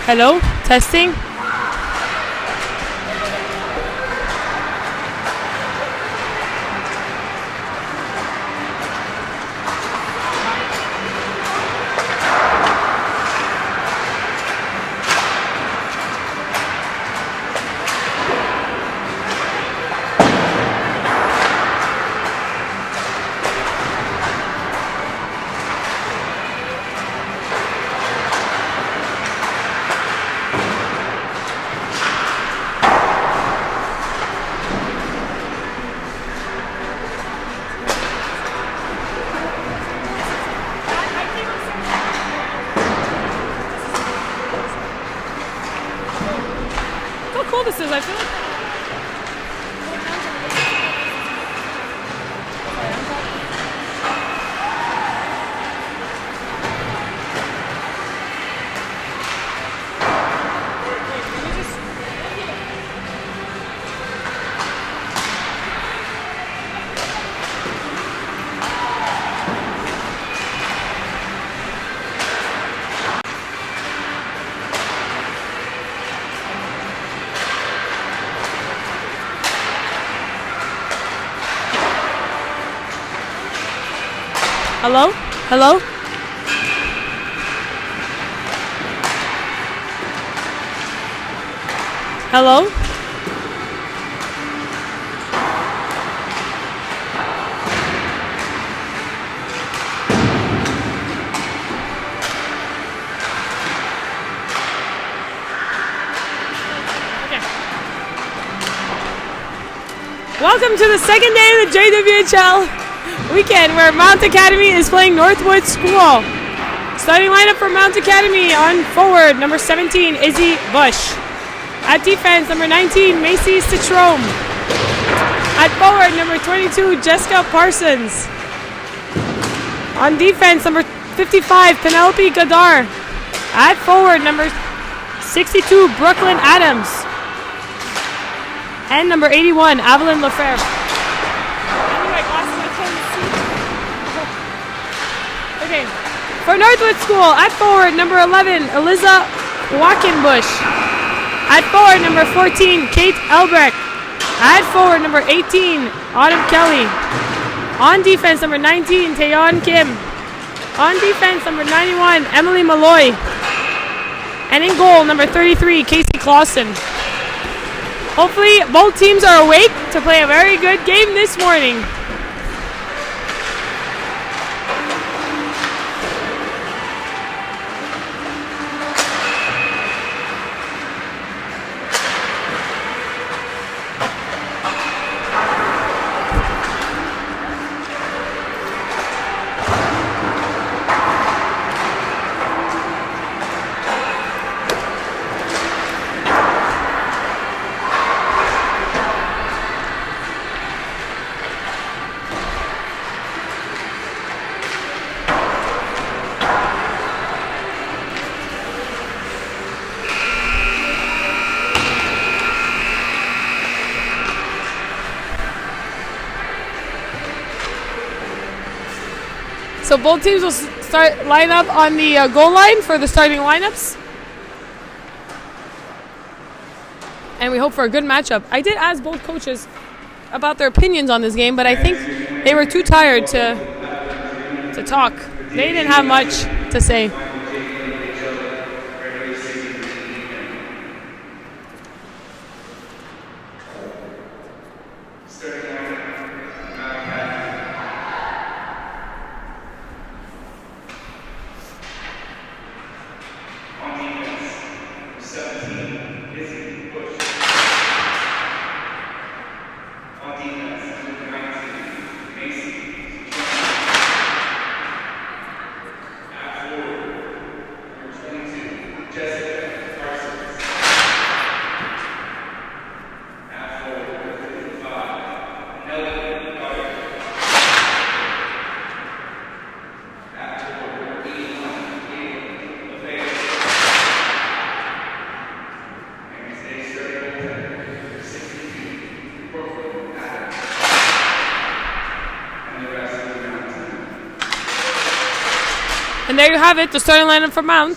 Hello? Testing? This is, I feel like hello? Hello? Hello? Okay. Welcome to the second day of the JWHL weekend where Mount Academy is playing Northwood School. Starting lineup for Mount Academy: on forward, number 17, Izzy Bush. At defense, number 19, Macy Citrome. At forward, number 22, Jessica Parsons. On defense, number 55, Penelope Gadar. At forward, number 62, Brooklyn Adams. And number 81, Evelyn Lefebvre. Okay. For Northwood School, at forward, number 11, Eliza Wackenbush. At forward, number 14, Kate Elbrecht. At forward, number 18, Autumn Kelly. On defense, number 19, Taeyeon Kim. On defense, number 91, Emily Malloy. And in goal, number 33, Casey Clausen. Hopefully, both teams are awake to play a very good game this morning. So both teams will start line up on the goal line for the starting lineups. And we hope for a good matchup. I did ask both coaches about their opinions on this game, but I think they were too tired to talk. They didn't have much to say. And there you have it, the starting lineup for Mount.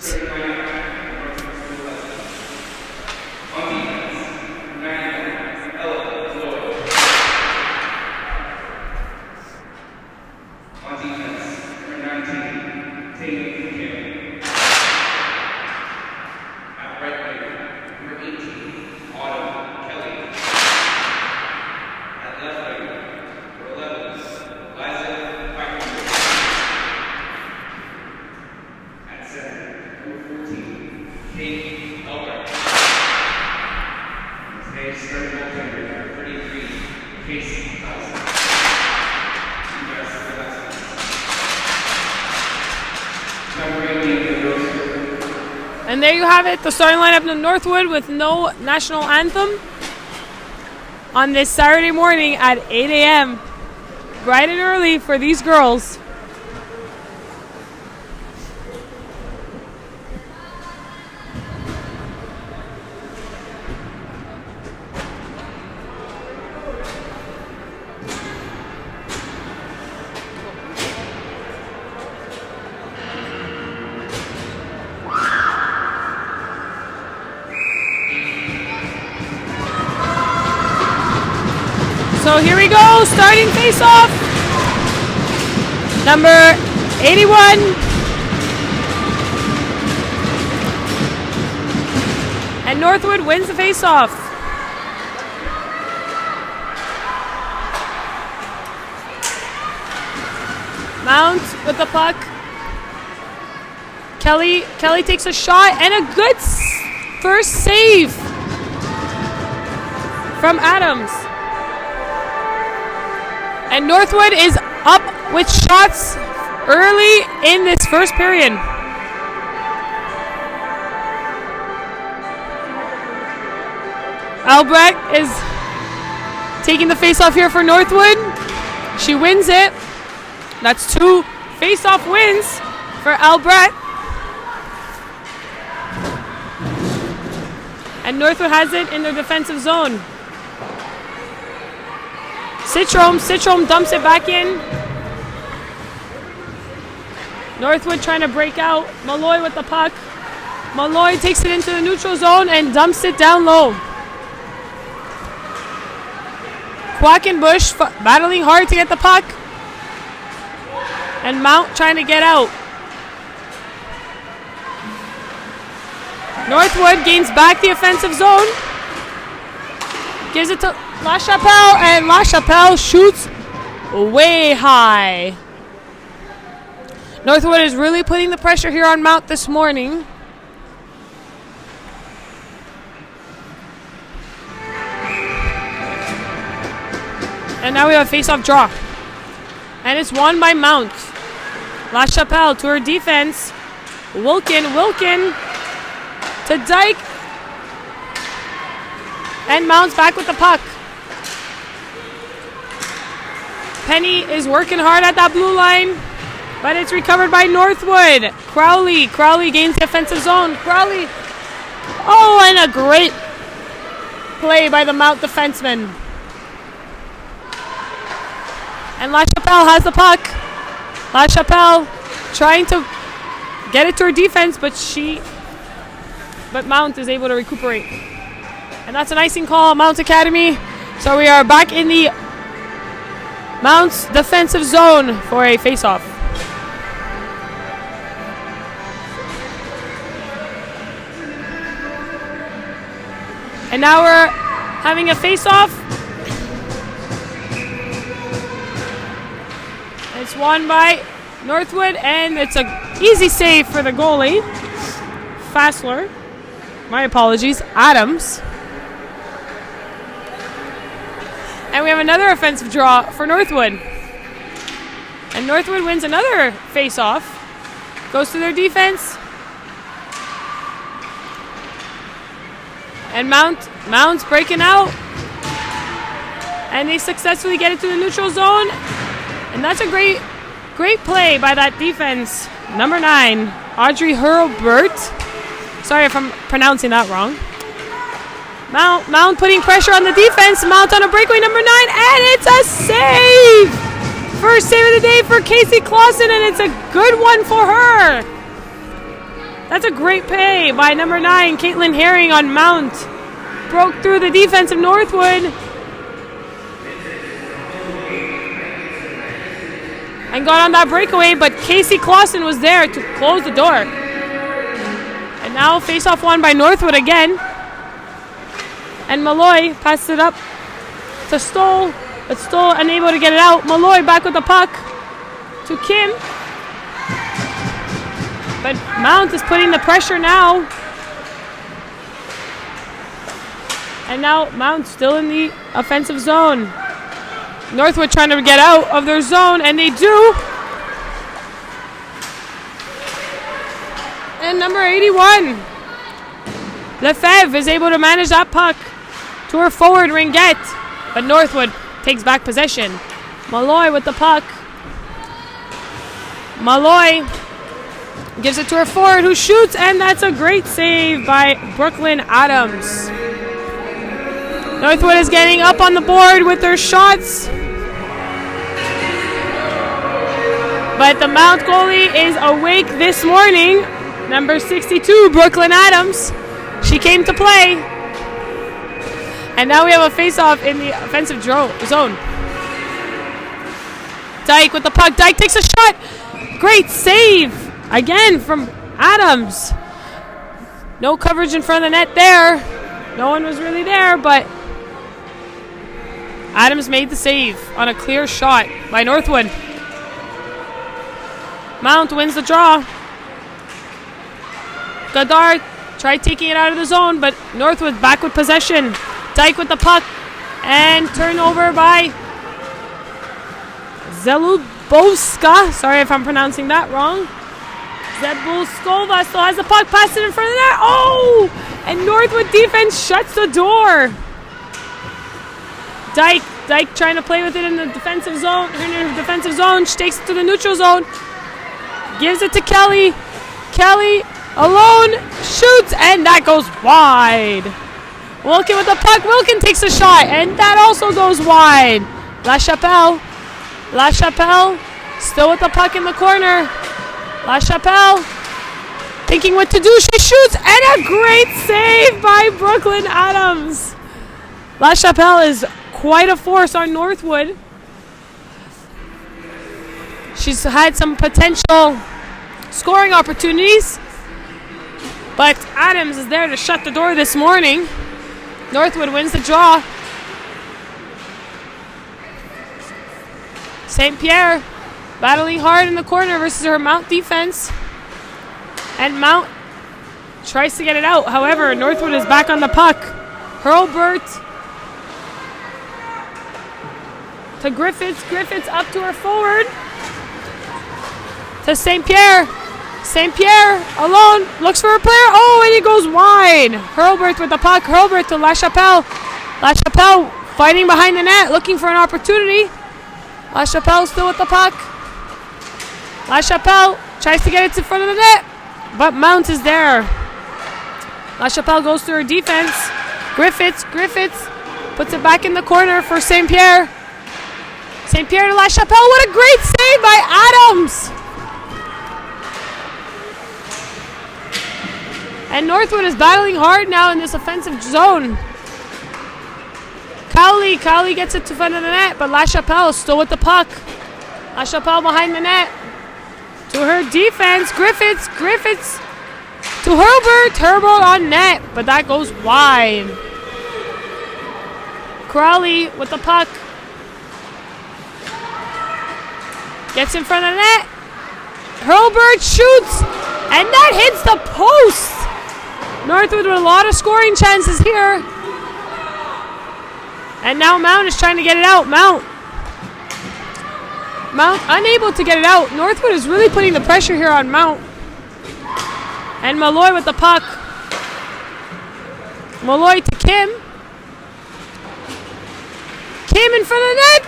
And there you have it, the starting lineup of Northwood with no national anthem on this Saturday morning at 8 a.m. Bright and early for these girls. So here we go, starting face-off. Number 81. And Northwood wins the face-off. Mount with the puck. Kelly takes a shot and a good first save from Adams. And Northwood is up with shots early in this first period. Albrecht is taking the face-off here for Northwood. She wins it. That's 2 face-off wins for Albrecht. And Northwood has it in their defensive zone. Citrom dumps it back in. Northwood trying to break out. Malloy with the puck. Malloy takes it into the neutral zone and dumps it down low. Quackenbush battling hard to get the puck. And Mount trying to get out. Northwood gains back the offensive zone. Gives it to LaChapelle, and LaChapelle shoots way high. Northwood is really putting the pressure here on Mount this morning. And now we have a face-off draw. And it's won by Mount. LaChapelle to her defense. Wilkin to Dyke. And Mount's back with the puck. Penny is working hard at that blue line, but it's recovered by Northwood. Crowley gains the offensive zone. Crowley. Oh, and a great play by the Mount defenseman. And LaChapelle has the puck. LaChapelle trying to get it to her defense, but Mount is able to recuperate. And that's an icing call, Mount Academy. So we are back in the Mount's defensive zone for a face-off. And now we're having a face-off. It's won by Northwood, and it's an easy save for the goalie. Fassler. My apologies. Adams. And we have another offensive draw for Northwood. And Northwood wins another face-off. Goes to their defense. And Mount's breaking out. And they successfully get it to the neutral zone. And that's a great play by that defense. Number 9, Audrey Hurlbert. Sorry if I'm pronouncing that wrong. Mount putting pressure on the defense. Mount on a breakaway, number 9, and it's a save! First save of the day for Casey Clausen, and it's a good one for her. That's a great play by number 9, Caitlin Herring on Mount. Broke through the defense of Northwood. And got on that breakaway, but Casey Clausen was there to close the door. And now face-off won by Northwood again. And Malloy passed it up to Stoll, but Stoll unable to get it out. Malloy back with the puck to Kim. But Mount is putting the pressure now. And now Mount still in the offensive zone. Northwood trying to get out of their zone, and they do. And number 81, Lefebvre, is able to manage that puck to her forward, Ringette. But Northwood takes back possession. Malloy with the puck. Malloy gives it to her forward, who shoots, and that's a great save by Brooklyn Adams. Northwood is getting up on the board with their shots. But the Mount goalie is awake this morning. Number 62, Brooklyn Adams. She came to play. And now we have a face-off in the offensive zone. Dyke with the puck. Dyke takes a shot. Great save. Again from Adams. No coverage in front of the net there. No one was really there, but Adams made the save on a clear shot by Northwood. Mount wins the draw. Godard tried taking it out of the zone, but Northwood back with possession. Dyke with the puck, and turnover by Zelubowska. Sorry if I'm pronouncing that wrong. Zebulskova still has the puck, passed it in front of the net. Oh! And Northwood defense shuts the door. Dyke trying to play with it in the defensive zone. Her defensive zone. She takes it to the neutral zone. Gives it to Kelly. Kelly alone shoots, and that goes wide. Wilkin with the puck. Wilkin takes a shot, and that also goes wide. LaChapelle still with the puck in the corner. LaChapelle thinking what to do. She shoots, and a great save by Brooklyn Adams. LaChapelle is quite a force on Northwood. She's had some potential scoring opportunities, but Adams is there to shut the door this morning. Northwood wins the draw. St. Pierre battling hard in the corner versus her Mount defense. And Mount tries to get it out. However, Northwood is back on the puck. Hurlburt to Griffiths. Griffiths up to her forward. To St. Pierre. St. Pierre alone looks for a player. Oh, and he goes wide. Hurlburt with the puck. Hurlburt to LaChapelle. LaChapelle fighting behind the net, looking for an opportunity. LaChapelle still with the puck. LaChapelle tries to get it in front of the net, but Mount is there. LaChapelle goes through her defense. Griffiths puts it back in the corner for St. Pierre. St. Pierre to LaChapelle. What a great save by Adams. And Northwood is battling hard now in this offensive zone. Cowley gets it to front of the net, but LaChapelle is still with the puck. LaChapelle behind the net. To her defense, Griffiths to Hurlburt on net, but that goes wide. Crowley with the puck. Gets in front of the net. Hurlburt shoots, and that hits the post. Northwood with a lot of scoring chances here. And now Mount is trying to get it out. Mount unable to get it out. Northwood is really putting the pressure here on Mount. And Malloy with the puck. Malloy to Kim. Kim in front of the net.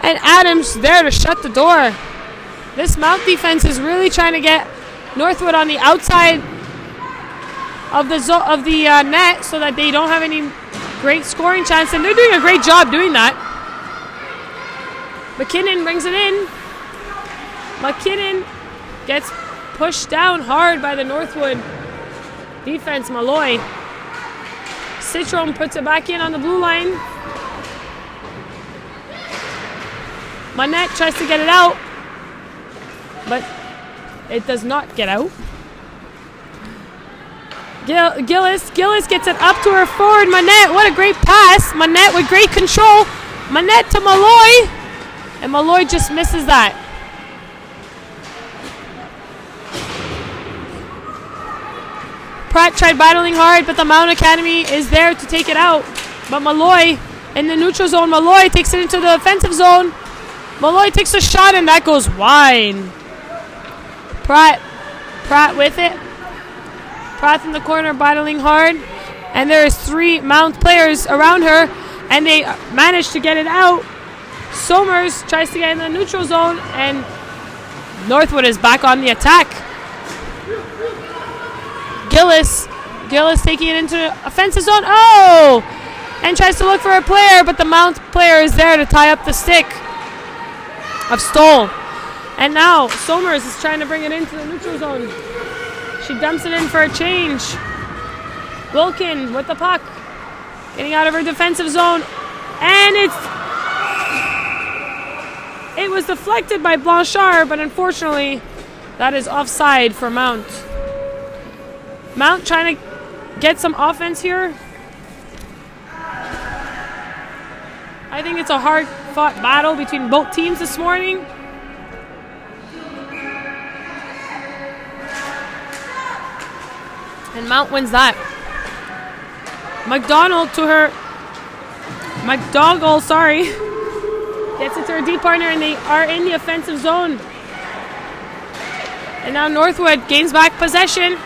And Adams there to shut the door. This Mount defense is really trying to get Northwood on the outside of the net so that they don't have any great scoring chance, and they're doing a great job doing that. McKinnon brings it in. McKinnon gets pushed down hard by the Northwood defense. Malloy. Citron puts it back in on the blue line. Manette tries to get it out, but it does not get out. Gillis gets it up to her forward. Manette, what a great pass. Manette with great control. Manette to Malloy. And Malloy just misses that. Pratt tried battling hard, but the Mount Academy is there to take it out. But Malloy in the neutral zone. Malloy takes it into the offensive zone. Malloy takes a shot, and that goes wide. Pratt with it. Pratt in the corner battling hard. And there is 3 Mount players around her, and they manage to get it out. Somers tries to get in the neutral zone, and Northwood is back on the attack. Gillis taking it into the offensive zone. Oh! And tries to look for a player, but the Mount player is there to tie up the stick of Stoll. And now Somers is trying to bring it into the neutral zone. She dumps it in for a change. Wilkin with the puck. Getting out of her defensive zone. And it was deflected by Blanchard, but unfortunately that is offside for Mount. Mount trying to get some offense here. I think it's a hard-fought battle between both teams this morning. And Mount wins that. McDougall, gets it to her D partner, and they are in the offensive zone. And now Northwood gains back possession.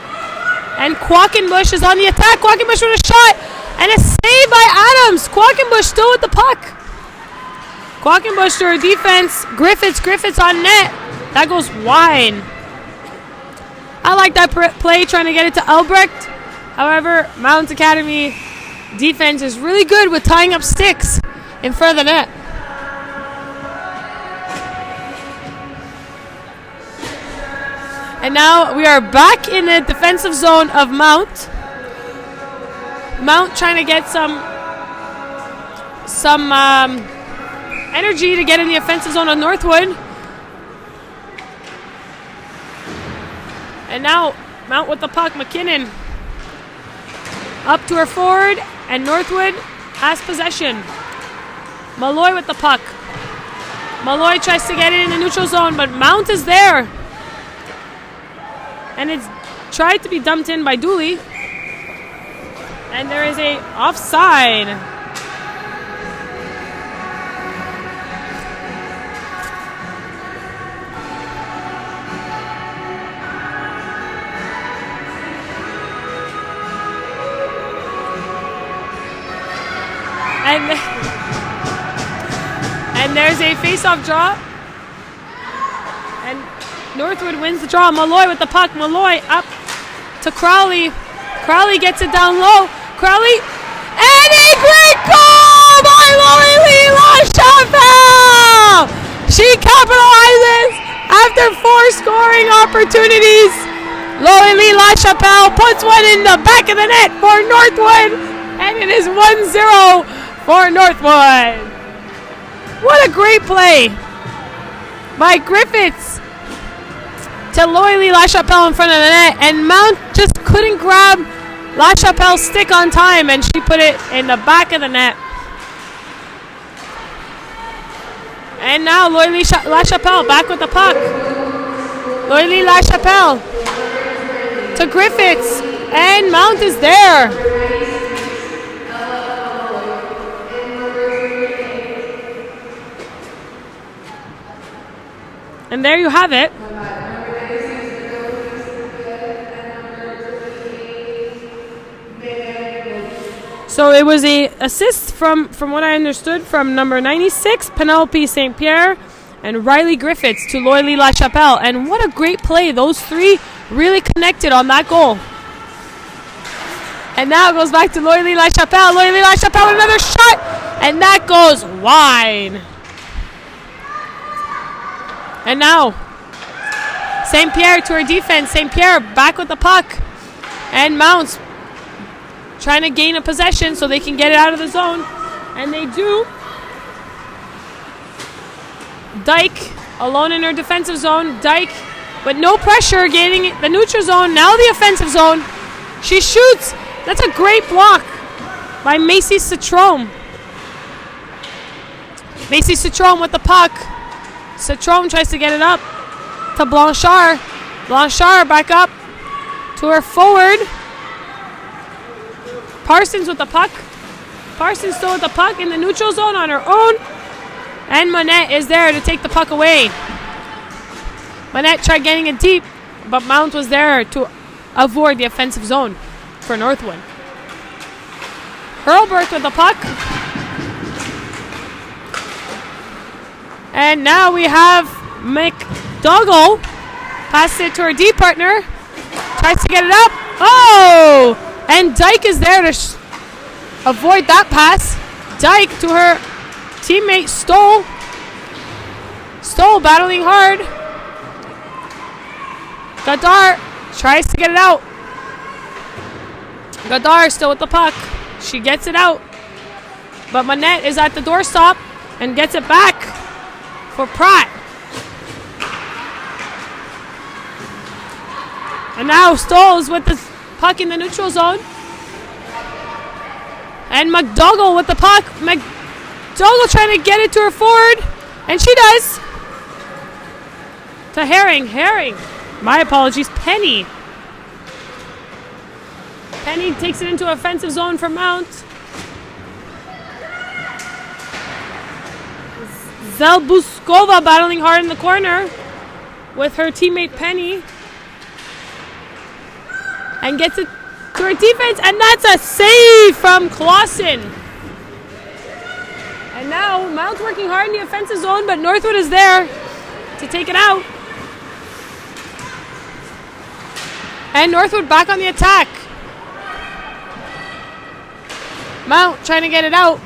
And Quackenbush is on the attack. Quackenbush with a shot. And a save by Adams. Quackenbush still with the puck. Quackenbush to her defense. Griffiths on net. That goes wide. I like that play, trying to get it to Albrecht. However, Mount Academy defense is really good with tying up sticks in front of the net. And now we are back in the defensive zone of Mount. Mount trying to get some energy to get in the offensive zone of Northwood. And now Mount with the puck. McKinnon up to her forward, and Northwood has possession. Malloy with the puck. Malloy tries to get it in the neutral zone, but Mount is there. And it's tried to be dumped in by Dooley. And there is a offside. And there's a face-off draw. And Northwood wins the draw. Malloy with the puck. Malloy up to Crowley. Crowley gets it down low. Crowley. And a great goal by Loylee LaChapelle! She capitalizes after 4 scoring opportunities. Loylee LaChapelle puts one in the back of the net for Northwood. And it is 1-0 for Northwood. What a great play by Griffiths to Loylee LaChapelle in front of the net, and Mount just couldn't grab LaChapelle's stick on time, and she put it in the back of the net. And now Loylee LaChapelle back with the puck. Loylee LaChapelle to Griffiths, and Mount is there. And there you have it. So it was a assist from what I understood from number 96, Penelope St. Pierre, and Riley Griffiths to Loylee LaChapelle. And what a great play. Those 3 really connected on that goal. And now it goes back to Loylee LaChapelle. Loylee LaChapelle with another shot. And that goes wide. And now St. Pierre to her defense. St. Pierre back with the puck. And Mounts trying to gain a possession so they can get it out of the zone. And they do. Dyke alone in her defensive zone. Dyke with no pressure gaining the neutral zone. Now the offensive zone. She shoots. That's a great block by Macy Citrome. Macy Citrome with the puck. Citrome tries to get it up to Blanchard. Blanchard back up to her forward. Parsons with the puck. Parsons still with the puck in the neutral zone on her own. And Monette is there to take the puck away. Monette tried getting it deep, but Mount was there to avoid the offensive zone for Northwood. Hurlbert with the puck. And now we have McDougall. Passes it to her D partner. Tries to get it up. Oh! And Dyke is there to avoid that pass. Dyke to her teammate Stoll. Stoll battling hard. Gadar tries to get it out. Gadar still with the puck. She gets it out. But Monette is at the doorstop and gets it back for Pratt. And now Stoll is with the puck in the neutral zone. And McDougall with the puck. McDougall trying to get it to her forward. And she does. To Herring. Herring. My apologies. Penny. Penny takes it into offensive zone for Mount. Zelbuskova battling hard in the corner with her teammate Penny. And gets it to her defense. And that's a save from Clausen. And now Mount's working hard in the offensive zone, but Northwood is there to take it out. And Northwood back on the attack. Mount trying to get it out.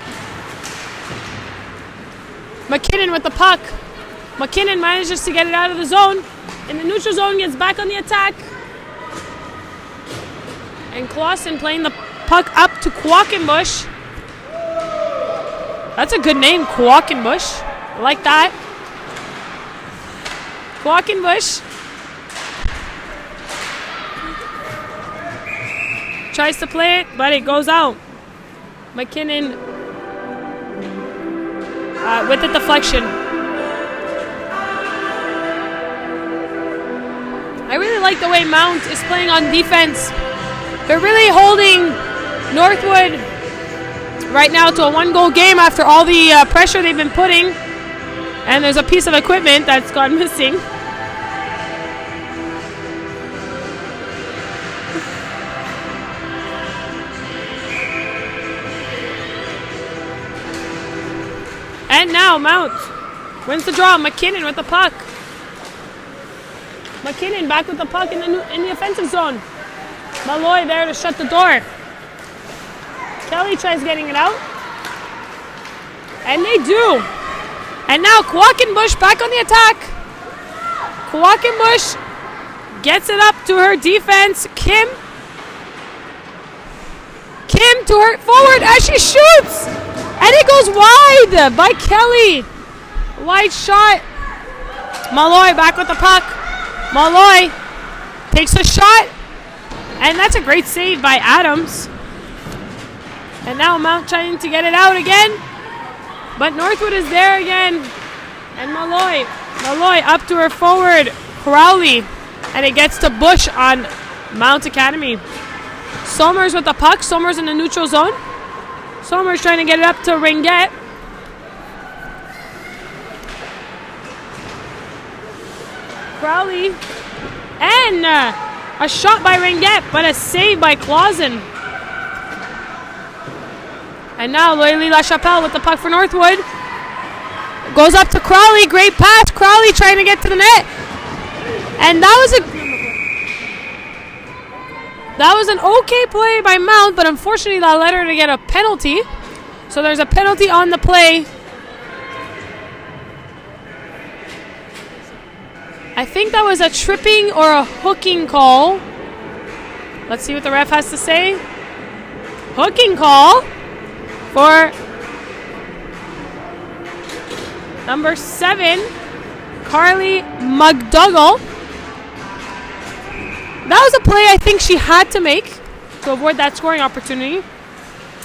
McKinnon with the puck. McKinnon manages to get it out of the zone. In the neutral zone, gets back on the attack. And Clausen playing the puck up to Quackenbush. That's a good name, Quackenbush. I like that. Quackenbush. Tries to play it, but it goes out. McKinnon with the deflection. I really like the way Mount is playing on defense. They're really holding Northwood right now to a 1-goal game after all the pressure they've been putting. And there's a piece of equipment that's gone missing. And now Mount wins the draw. McKinnon with the puck. McKinnon back with the puck in the offensive zone. Malloy there to shut the door. Kelly tries getting it out. And they do. And now Quackenbush back on the attack. Quackenbush gets it up to her defense. Kim to her forward as she shoots. And it goes wide by Kelly. Wide shot. Malloy back with the puck. Malloy takes a shot. And that's a great save by Adams. And now Mount trying to get it out again. But Northwood is there again. And Malloy up to her forward. Crowley. And it gets to Bush on Mount Academy. Somers with the puck. Somers in the neutral zone. Somers trying to get it up to Ringette. Crowley. And a shot by Ringette, but a save by Clausen. And now Loyali LaChapelle with the puck for Northwood. Goes up to Crowley. Great pass. Crowley trying to get to the net. And that was an okay play by Mount, but unfortunately that led her to get a penalty. So there's a penalty on the play. I think that was a tripping or a hooking call. Let's see what the ref has to say. Hooking call for number 7, Carly McDougall. That was a play I think she had to make to avoid that scoring opportunity.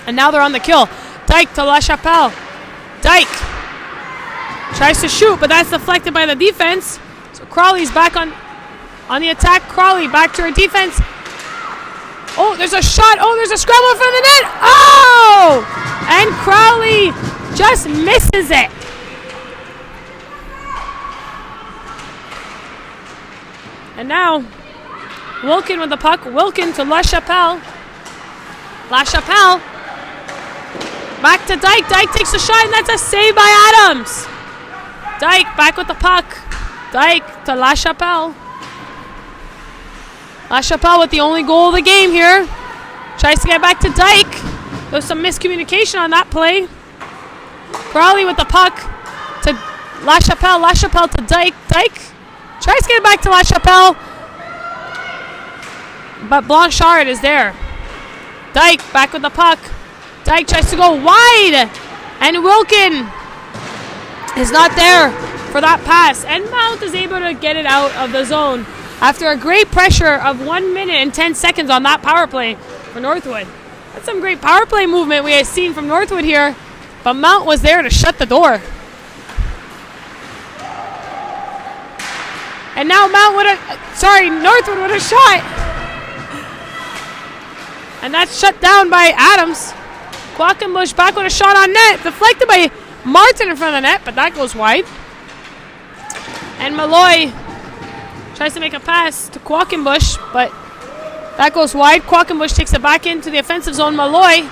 And now they're on the kill. Dyke to LaChapelle. Dyke tries to shoot, but that's deflected by the defense. So Crawley's back on the attack. Crawley back to her defense. Oh, there's a shot. Oh, there's a scramble from the net. Oh! And Crowley just misses it. And now, Wilkin with the puck. Wilkin to LaChapelle. LaChapelle. Back to Dyke. Dyke takes a shot, and that's a save by Adams. Dyke back with the puck. Dyke to LaChapelle. LaChapelle with the only goal of the game here. Tries to get back to Dyke. There's some miscommunication on that play. Crowley with the puck to LaChapelle. LaChapelle to Dyke. Dyke tries to get it back to LaChapelle. But Blanchard is there. Dyke back with the puck. Dyke tries to go wide. And Wilkin is not there for that pass. And Mount is able to get it out of the zone after a great pressure of 1 minute and 10 seconds on that power play for Northwood. That's some great power play movement we have seen from Northwood here. But Mount was there to shut the door. And now Northwood with a shot. And that's shut down by Adams. Quackenbush back with a shot on net. Deflected by Martin in front of the net, but that goes wide. And Malloy tries to make a pass to Quackenbush, but that goes wide. Quackenbush takes it back into the offensive zone. Malloy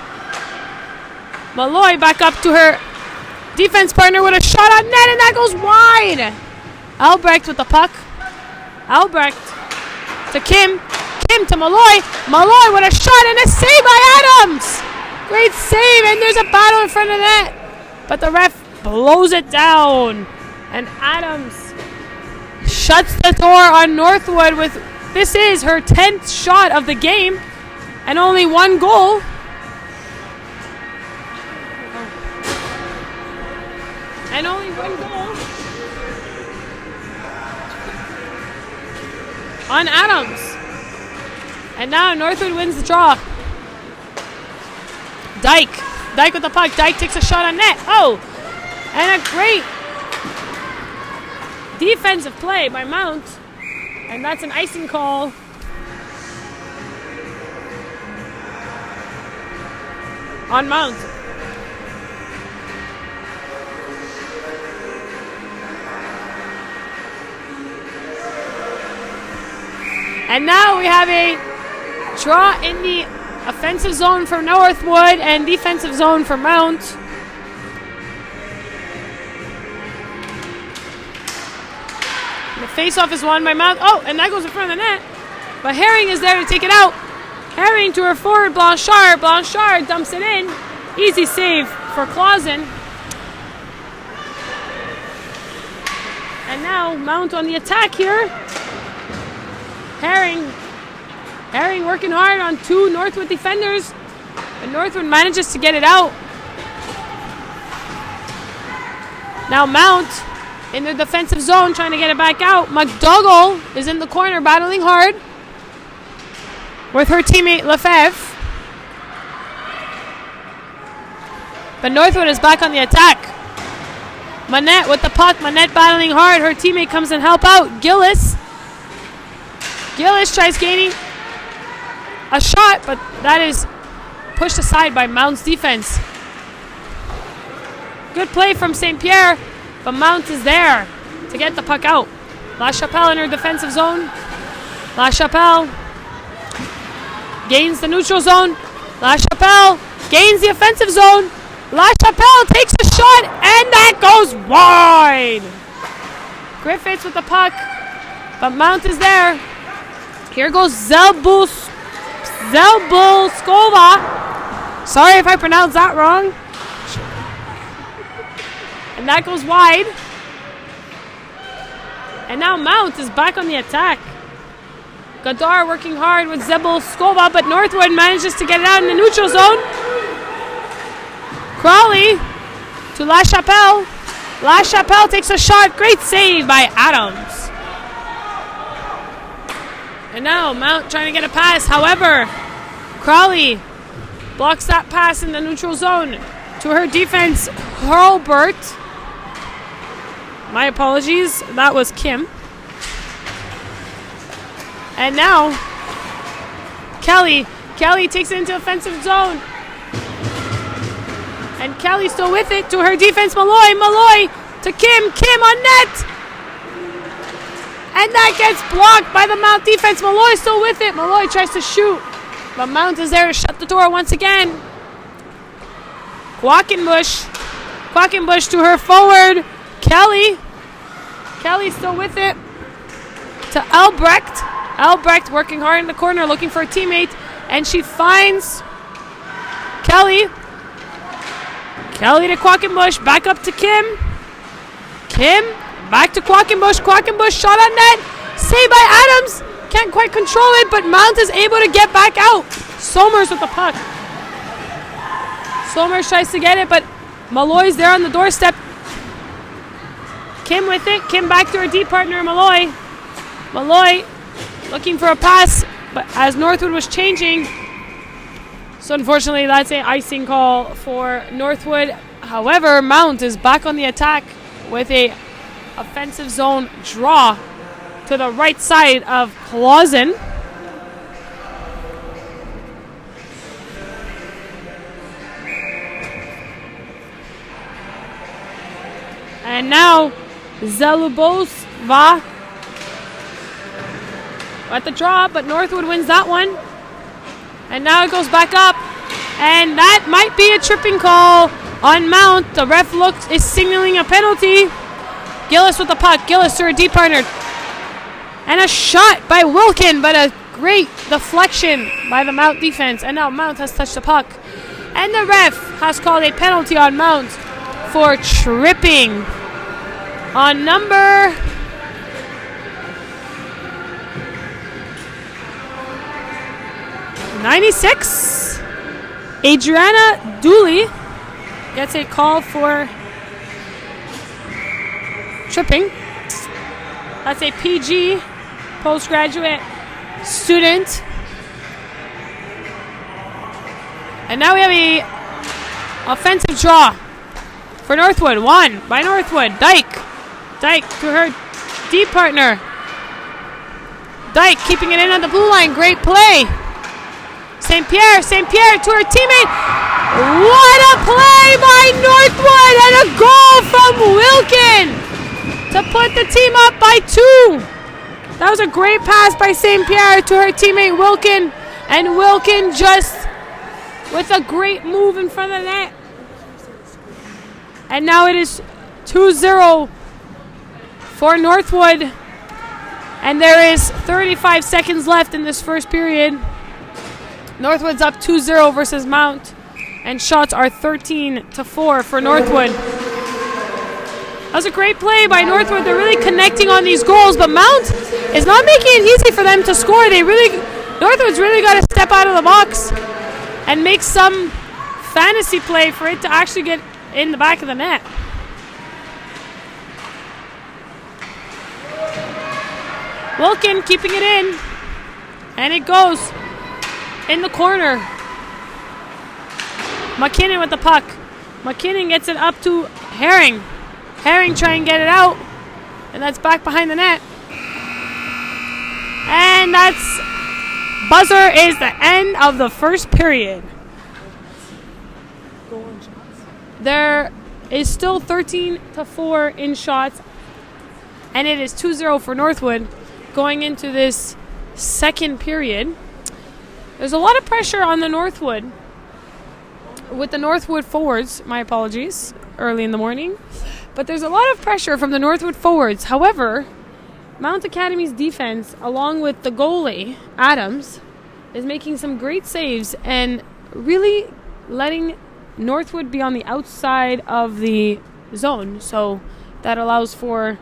back up to her defense partner with a shot on net, and that goes wide. Albrecht with the puck. Albrecht to Kim. Kim to Malloy. Malloy with a shot and a save by Adams. Great save, and there's a battle in front of the net. But the ref blows it down. And Adams shuts the door on Northwood with, this is her 10th shot of the game. And only one goal. And only one goal on Adams. And now Northwood wins the draw. Dyke with the puck. Dyke takes a shot on net. Oh! And a great defensive play by Mount. And that's an icing call. On Mount. And now we have a draw in the offensive zone for Northwood and defensive zone for Mount. The face-off is won by Mount. Oh, and that goes in front of the net. But Herring is there to take it out. Herring to her forward, Blanchard. Blanchard dumps it in. Easy save for Clausen. And now Mount on the attack here. Herring working hard on two Northwood defenders. And Northwood manages to get it out. Now Mount in the defensive zone trying to get it back out. McDougall is in the corner battling hard with her teammate Lefebvre. But Northwood is back on the attack. Manette with the puck. Manette battling hard. Her teammate comes and help out. Gillis tries gaining a shot, but that is pushed aside by Mount's defense. Good play from St. Pierre, but Mount is there to get the puck out. LaChapelle in her defensive zone. LaChapelle gains the neutral zone. LaChapelle gains the offensive zone. LaChapelle takes a shot, and that goes wide. Griffiths with the puck, but Mount is there. Here goes Zelbuskova. Sorry if I pronounced that wrong. And that goes wide. And now Mount is back on the attack. Godard working hard with Zelbuskova, but Northwood manages to get it out in the neutral zone. Crowley to LaChapelle. LaChapelle takes a shot. Great save by Adams. And now Mount trying to get a pass. However, Crowley blocks that pass in the neutral zone to her defense, Hurlbert. My apologies. That was Kim. And now Kelly Kelly takes it into offensive zone. And Kelly still with it to her defense. Malloy to Kim. Kim on net. And that gets blocked by the Mount defense. Malloy still with it. Malloy tries to shoot. But Mount is there to shut the door once again. Quackenbush to her forward. Kelly still with it. To Albrecht. Albrecht working hard in the corner, looking for a teammate. And she finds Kelly. Kelly to Quackenbush. Back up to Kim. Kim. Back to Quackenbush. Quackenbush shot on net. Saved by Adams. Can't quite control it, but Mount is able to get back out. Somers with the puck. Somers tries to get it, but Malloy's there on the doorstep. Kim with it. Kim back to her D partner, Malloy. Malloy looking for a pass, but as Northwood was changing, so unfortunately that's an icing call for Northwood. However, Mount is back on the attack with a offensive zone draw to the right side of Clausen. And now Zalubova at the draw, but Northwood wins that one. And now it goes back up. And that might be a tripping call on Mount. The ref is signaling a penalty. Gillis with the puck. Gillis to her D partner. And a shot by Wilkin, but a great deflection by the Mount defense. And now Mount has touched the puck. And the ref has called a penalty on Mount for tripping on number 96. Adriana Dooley gets a call for tripping. That's a PG, postgraduate student. And now we have a offensive draw for Northwood. Won by Northwood. Dyke to her D partner. Dyke keeping it in at the blue line. Great play. St. Pierre to her teammate. What a play by Northwood, and a goal from Wilkin to put the team up by 2. That was a great pass by St. Pierre to her teammate Wilkin, and Wilkin just with a great move in front of the net. And now it is 2-0 for Northwood, and there is 35 seconds left in this first period. Northwood's up 2-0 versus Mount, and shots are 13-4 for Northwood. That was a great play by Northwood. They're really connecting on these goals, but Mount is not making it easy for them to score. Northwood's really got to step out of the box and make some fantasy play for it to actually get in the back of the net. Wilkin keeping it in, and it goes in the corner. McKinnon with the puck. McKinnon gets it up to Herring. Herring trying to get it out, and that's back behind the net. And that's buzzer is the end of the first period. There is still 13-4 in shots, and it is 2-0 for Northwood going into this second period. There's a lot of pressure on the Northwood with the Northwood forwards. My apologies, early in the morning. But there's a lot of pressure from the Northwood forwards. However, Mount Academy's defense, along with the goalie, Adams, is making some great saves and really letting Northwood be on the outside of the zone. So that allows for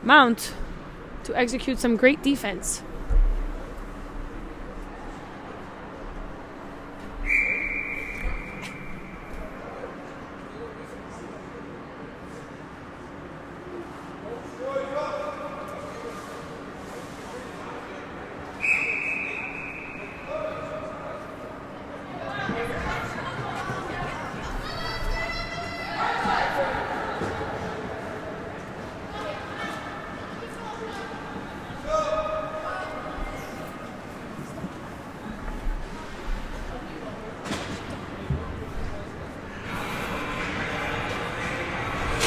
Mount to execute some great defense.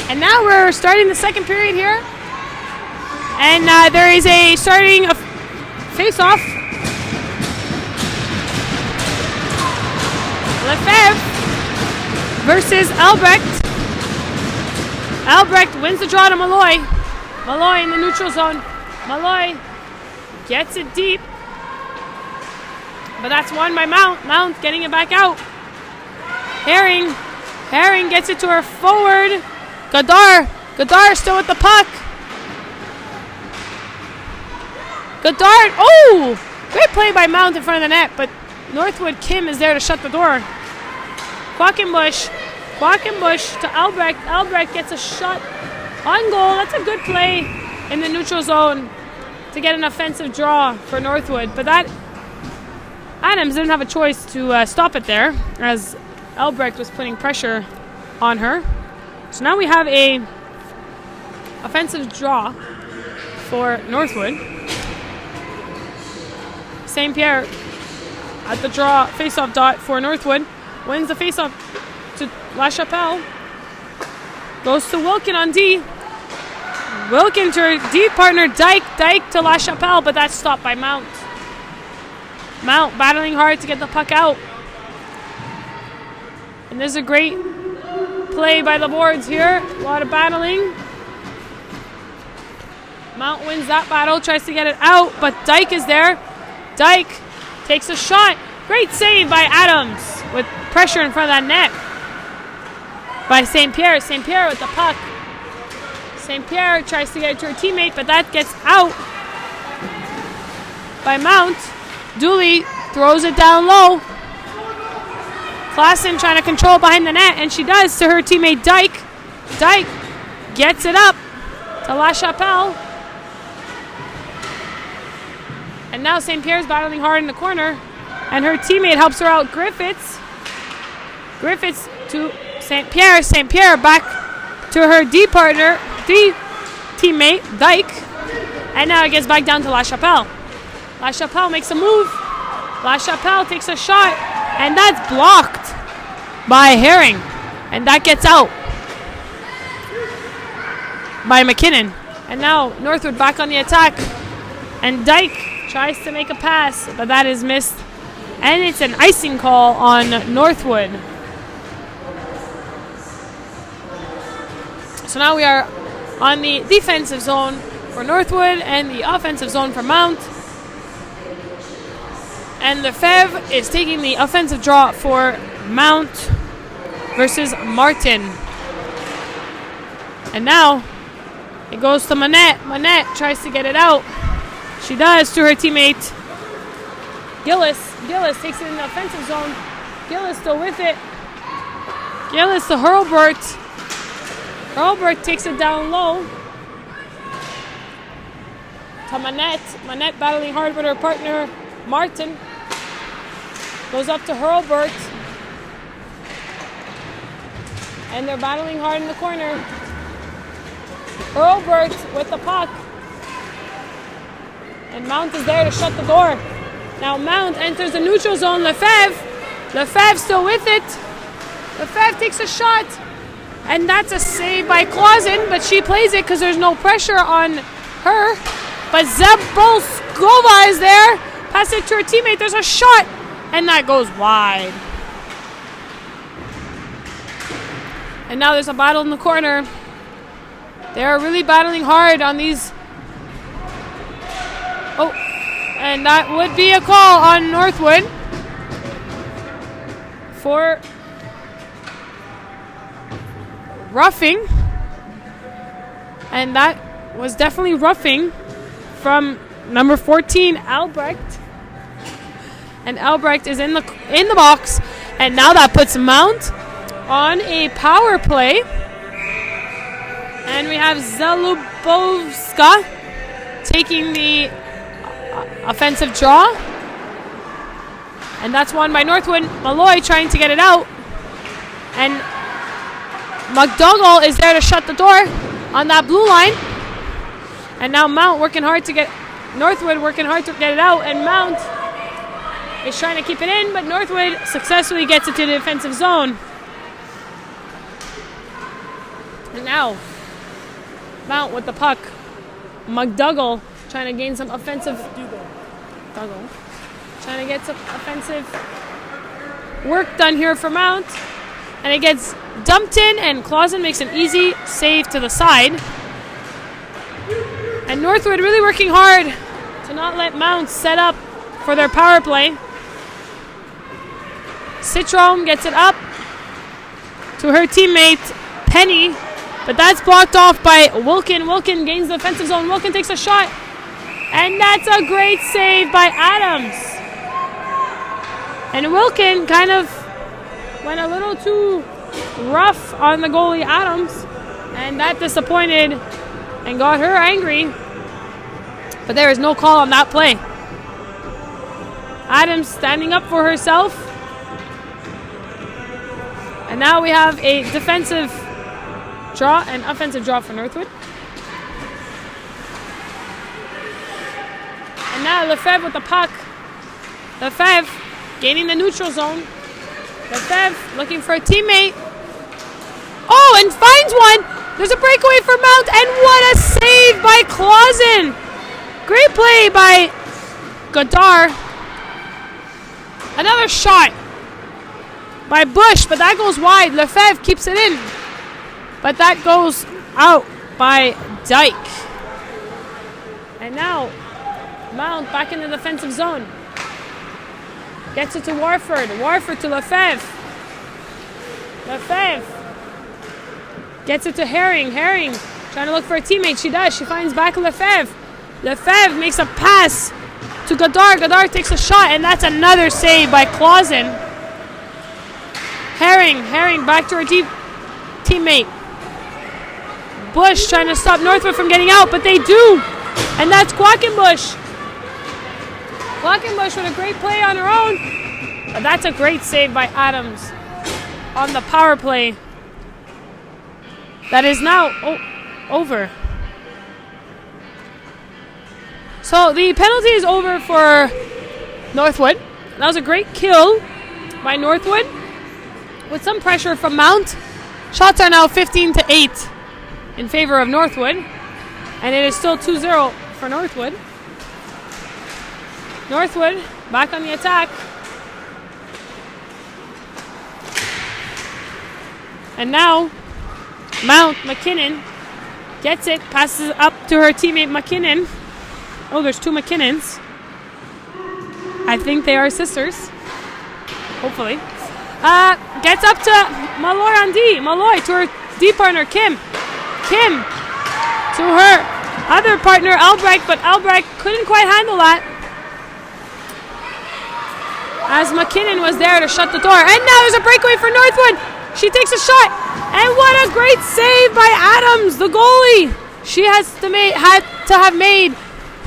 And now we're starting the second period here. And there is a face-off. Lefebvre versus Albrecht. Albrecht wins the draw to Malloy. Malloy in the neutral zone. Malloy gets it deep. But that's won by Mount. Mount getting it back out. Herring. Herring gets it to her forward. Godard. Godard still with the puck. Godard. Oh! Great play by Mount in front of the net, but Northwood Kim is there to shut the door. Quackenbush. Quackenbush to Albrecht. Albrecht gets a shot on goal. That's a good play in the neutral zone to get an offensive draw for Northwood. But that Adams didn't have a choice to stop it there, as Albrecht was putting pressure on her. So now we have a offensive draw for Northwood. St. Pierre at the draw face-off dot for Northwood. Wins the face-off to La Chapelle. Goes to Wilkin on D. Wilkin to her D partner Dyke. Dyke to La Chapelle, but that's stopped by Mount. Mount battling hard to get the puck out. And there's a great play by the boards here. A lot of battling. Mount wins that battle, tries to get it out, but Dyke is there. Dyke takes a shot. Great save by Adams with pressure in front of that net by St. Pierre. St. Pierre with the puck. St. Pierre tries to get it to her teammate, but that gets out by Mount. Dooley throws it down low. Klassen trying to control behind the net, and she does to her teammate Dyke. Dyke gets it up to La Chapelle. And now St. Pierre's battling hard in the corner, and her teammate helps her out, Griffiths. Griffiths to St. Pierre. St. Pierre back to her D partner, D teammate, Dyke. And now it gets back down to La Chapelle. La Chapelle makes a move. La Chapelle takes a shot, and that's blocked by Herring. And that gets out by McKinnon. And now Northwood back on the attack. And Dyke tries to make a pass, but that is missed. And it's an icing call on Northwood. So now we are on the defensive zone for Northwood and the offensive zone for Mount. And Lefebvre is taking the offensive draw for Mount versus Martin. And now it goes to Manette. Manette tries to get it out. She does to her teammate Gillis. Gillis takes it in the offensive zone. Gillis still with it. Gillis to Hurlbert. Hurlbert takes it down low to Manette. Manette battling hard with her partner Martin. Goes up to Hurlbert. And they're battling hard in the corner. Hurlbert with the puck. And Mount is there to shut the door. Now Mount enters the neutral zone. Lefebvre. Lefebvre still with it. Lefebvre takes a shot. And that's a save by Clausen, but she plays it because there's no pressure on her. But Zabolskova is there. Pass it to her teammate. There's a shot. And that goes wide. And now there's a battle in the corner. They are really battling hard on these. Oh, and that would be a call on Northwood for roughing. And that was definitely roughing from number 14, Albrecht. And Albrecht is in the box. And now that puts Mount on a power play. And we have Zalubowska taking the offensive draw. And that's won by Northwood. Malloy trying to get it out. And McDougall is there to shut the door on that blue line. And now Mount working hard to get Northwood working hard to get it out. And Mount is trying to keep it in, but Northwood successfully gets it to the defensive zone. And now, Mount with the puck. McDougall trying to gain some offensive. Dougal trying to get some offensive work done here for Mount. And it gets dumped in, and Clausen makes an easy save to the side. And Northwood really working hard to not let Mount set up for their power play. Citron gets it up to her teammate Penny, but that's blocked off by Wilkin. Wilkin gains the offensive zone. Wilkin takes a shot, and that's a great save by Adams. And Wilkin kind of went a little too rough on the goalie Adams, and that disappointed and got her angry. But there is no call on that play. Adams standing up for herself. And now we have a defensive draw and offensive draw for Northwood. And now Lefebvre with the puck. Lefebvre gaining the neutral zone. Lefebvre looking for a teammate. Oh, and finds one. There's a breakaway for Mount, and what a save by Clausen. Great play by Godard. Another shot by Bush, but that goes wide. Lefebvre keeps it in, but that goes out by Dyke. And now Mount back in the defensive zone. Gets it to Warford. Warford to Lefebvre. Lefebvre gets it to Herring. Herring trying to look for a teammate. She does. She finds back Lefebvre. Lefebvre makes a pass to Godard. Godard takes a shot, and that's another save by Clausen. Herring back to her teammate. Bush trying to stop Northwood from getting out, but they do. And that's Quackenbush. Quackenbush with a great play on her own. But that's a great save by Adams on the power play. That is now over. So the penalty is over for Northwood. That was a great kill by Northwood with some pressure from Mount. Shots are now 15-8 in favor of Northwood, and it is still 2-0 for Northwood. Northwood back on the attack. And now Mount McKinnon gets it, passes it up to her teammate McKinnon. Oh, there's two McKinnons. I think they are sisters. Hopefully. Gets up to Malloy on D. Malloy to her D partner, Kim. Kim to her other partner, Albrecht, but Albrecht couldn't quite handle that, as McKinnon was there to shut the door. And now there's a breakaway for Northwood. She takes a shot. And what a great save by Adams, the goalie. She had to have made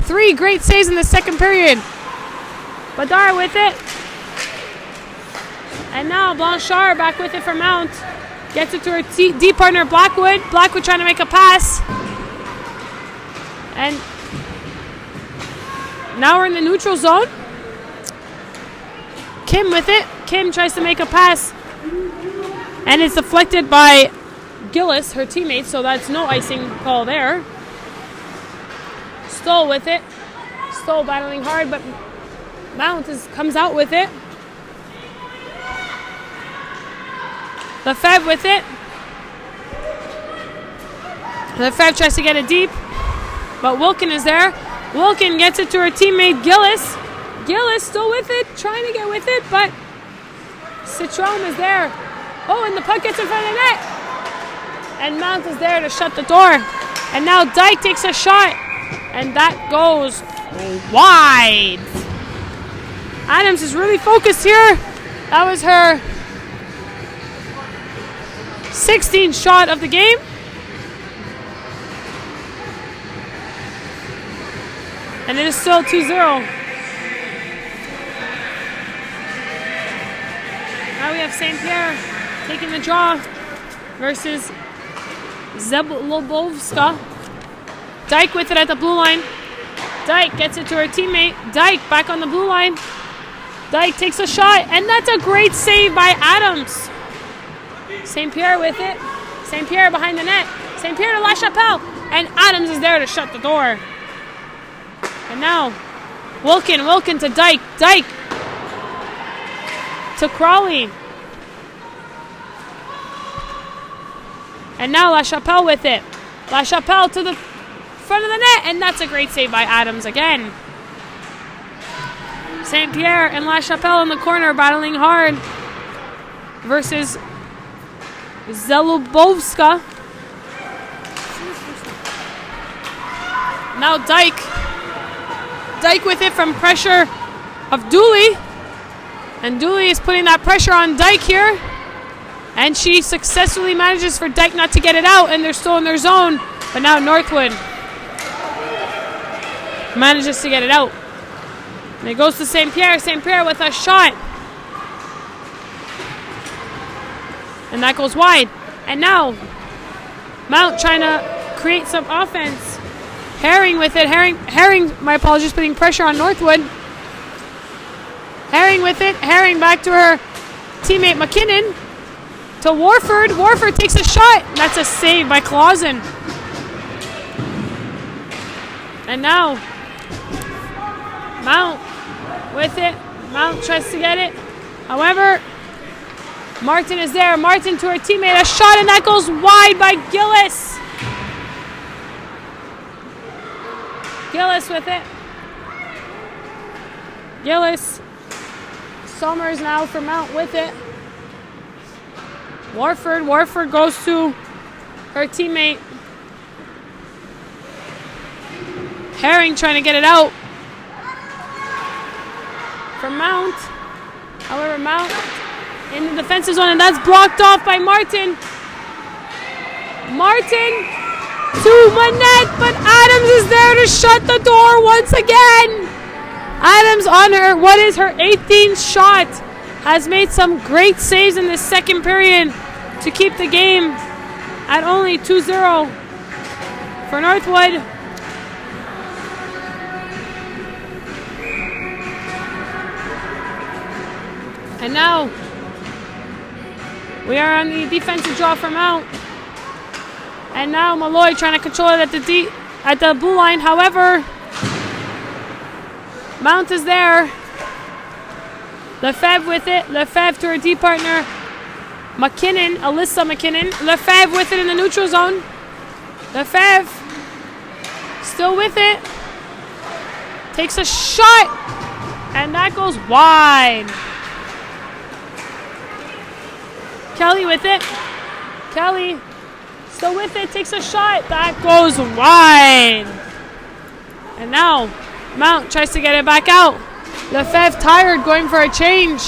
3 great saves in the second period. Badar with it. And now Blanchard back with it for Mount. Gets it to her D partner, Blackwood. Blackwood trying to make a pass. And now we're in the neutral zone. Kim with it. Kim tries to make a pass, and it's deflected by Gillis, her teammate, so that's no icing call there. Stoll with it. Stoll battling hard, but Mount comes out with it. Lefebvre with it. Lefebvre tries to get it deep, but Wilkin is there. Wilkin gets it to her teammate Gillis. Gillis still with it, trying to get with it, but Citron is there. Oh, and the puck gets in front of the net. And Mount is there to shut the door. And now Dyke takes a shot, and that goes wide. Adams is really focused here. That was her 16th shot of the game. And it is still 2-0. Now we have St. Pierre taking the draw versus Zeblobovska. Dyke with it at the blue line. Dyke gets it to her teammate. Dyke back on the blue line. Dyke takes a shot, and that's a great save by Adams. St. Pierre with it. St. Pierre behind the net. St. Pierre to La Chapelle. And Adams is there to shut the door. And now, Wilkin to Dyke. Dyke to Crawley. And now La Chapelle with it. La Chapelle to the front of the net. And that's a great save by Adams again. St. Pierre and La Chapelle in the corner battling hard versus Zelubowska. Now Dyke. Dyke with it from pressure of Dooley. And Dooley is putting that pressure on Dyke here. And she successfully manages for Dyke not to get it out. And they're still in their zone. But now Northwood manages to get it out. And it goes to St. Pierre. St. Pierre with a shot. And that goes wide. And now Mount trying to create some offense. Herring with it. Herring, my apologies, putting pressure on Northwood. Herring with it. Herring back to her teammate McKinnon. To Warford. Warford takes a shot. That's a save by Clausen. And now Mount with it. Mount tries to get it. However, Martin is there. Martin to her teammate. A shot, and that goes wide by Gillis. Gillis with it. Gillis. Summers now for Mount with it. Warford. Warford goes to her teammate. Herring trying to get it out for Mount. However, Mount in the defensive zone, and that's blocked off by Martin. Martin to Manette, but Adams is there to shut the door once again. Adams on her, what is her 18th shot, has made some great saves in the second period to keep the game at only 2-0 for Northwood. And now we are on the defensive draw for Mount. And now Malloy trying to control it at the blue line. However, Mount is there. Lefebvre with it. Lefebvre to her D partner McKinnon, Alyssa McKinnon. Lefebvre with it in the neutral zone. Lefebvre still with it. Takes a shot. And that goes wide. Kelly with it. Kelly still with it. Takes a shot. That goes wide. And now Mount tries to get it back out. Lefebvre tired, going for a change.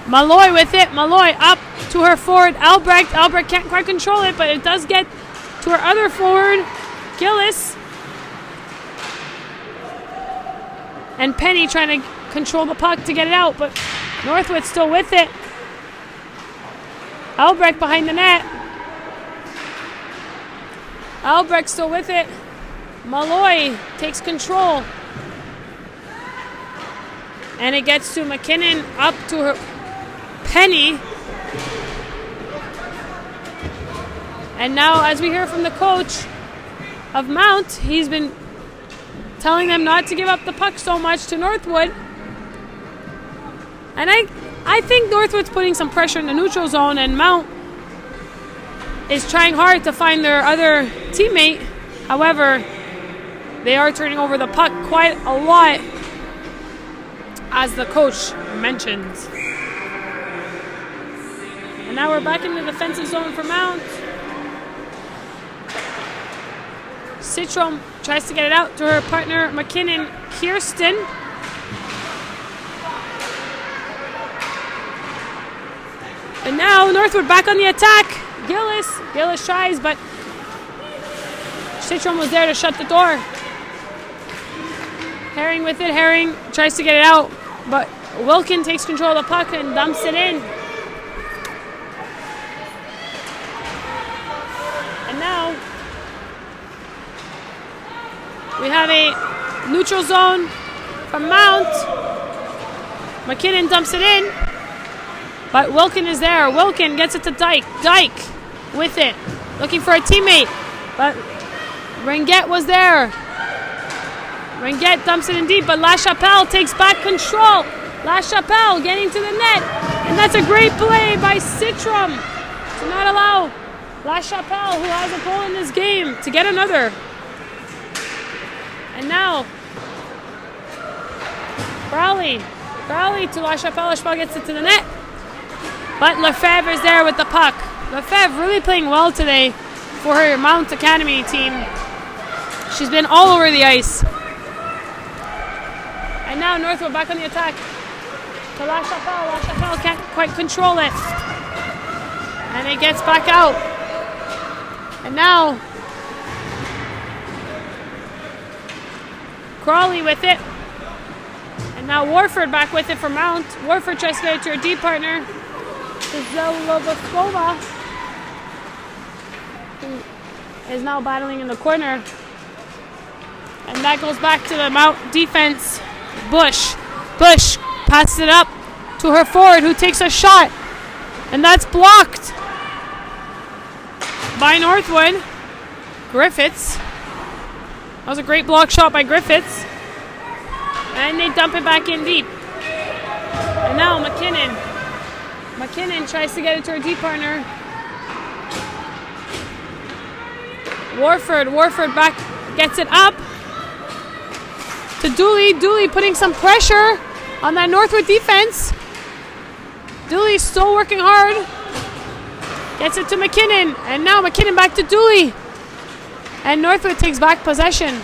Malloy with it. Malloy up to her forward, Albrecht. Albrecht can't quite control it, but it does get to her other forward, Gillis. And Penny trying to control the puck to get it out, but Northwood still with it. Albrecht behind the net. Albrecht still with it. Malloy takes control. And it gets to McKinnon, up to her Penny. And now, as we hear from the coach of Mount, he's been telling them not to give up the puck so much to Northwood. And I think Northwood's putting some pressure in the neutral zone, and Mount is trying hard to find their other teammate. However, they are turning over the puck quite a lot, as the coach mentions. And now we're back in the defensive zone for Mount. Citrom tries to get it out to her partner, McKinnon, Kirsten. And now Northwood back on the attack. Gillis tries, but Citrom was there to shut the door. Herring with it. Herring tries to get it out, but Wilkin takes control of the puck and dumps it in. And now we have a neutral zone from Mount. McKinnon dumps it in, But Wilkin is there. Wilkin gets it to Dyke. Dyke with it. Looking for a teammate. But Ringuette was there. Ringuette dumps it in deep, but LaChapelle takes back control. LaChapelle getting to the net. And that's a great play by Citrum to not allow LaChapelle, who has a goal in this game, to get another. And now, Crowley to LaChapelle. LaChapelle gets it to the net. But Lefebvre is there with the puck. Lefebvre really playing well today for her Mount Academy team. She's been all over the ice. And now Northwood back on the attack to LaChapelle. LaChapelle can't quite control it. And it gets back out. And now Crawley with it. And now Warford back with it for Mount. Warford tries to get it to her D partner, to Zelovaskova, who is now battling in the corner. And that goes back to the Mount defense. Bush passes it up to her forward, who takes a shot. And that's blocked by Northwood. Griffiths. That was a great block shot by Griffiths. And they dump it back in deep. And now McKinnon. McKinnon tries to get it to her D partner. Warford back, gets it up to Dooley. Dooley putting some pressure on that Northwood defense. Dooley still working hard. Gets it to McKinnon. And now McKinnon back to Dooley. And Northwood takes back possession.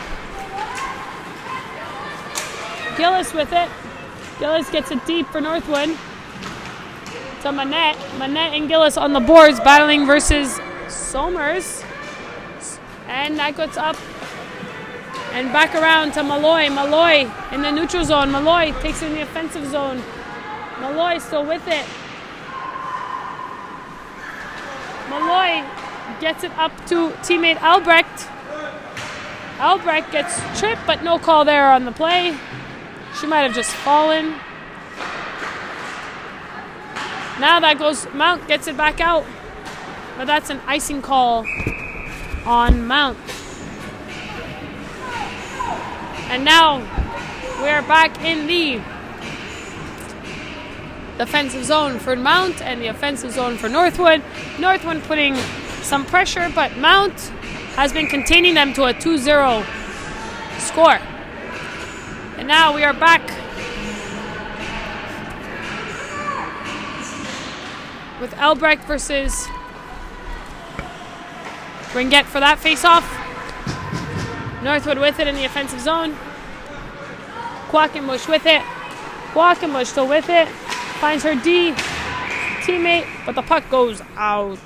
Gillis with it. Gillis gets it deep for Northwood. To Manette. Manette and Gillis on the boards battling versus Somers. And that goes up and back around to Malloy. Malloy in the neutral zone. Malloy takes it in the offensive zone. Malloy still with it. Malloy gets it up to teammate Albrecht. Albrecht gets tripped, but no call there on the play. She might have just fallen. Now that goes, Mount gets it back out. But that's an icing call on Mount. And now we are back in the defensive zone for Mount and the offensive zone for Northwood. Northwood putting some pressure, but Mount has been containing them to a 2-0 score. And now we are back with Albrecht versus Ringuette for that face-off. Northwood with it in the offensive zone. Quackenbush with it. Quackenbush still with it. Finds her D teammate, but the puck goes out.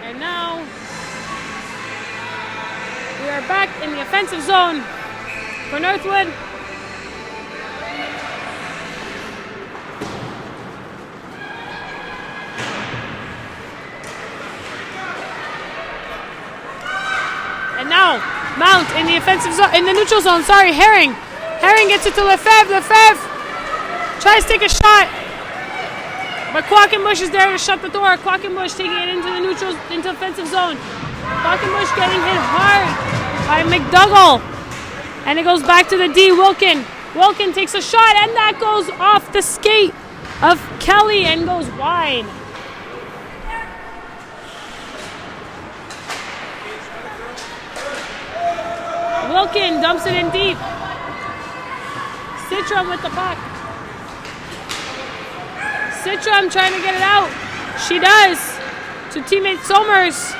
And now we are back in the offensive zone for Northwood. And now Mount in the offensive zone, in the neutral zone. Sorry, Herring. Herring gets it to Lefebvre. Lefebvre tries to take a shot, but Quackenbush is there to shut the door. Quackenbush taking it into the neutral, into offensive zone. Quackenbush getting hit hard by McDougall, and it goes back to the D. Wilkin. Wilkin takes a shot, and that goes off the skate of Kelly and goes wide. Wilkin dumps it in deep. Citrum with the puck. Citrum trying to get it out. She does. To teammate Somers.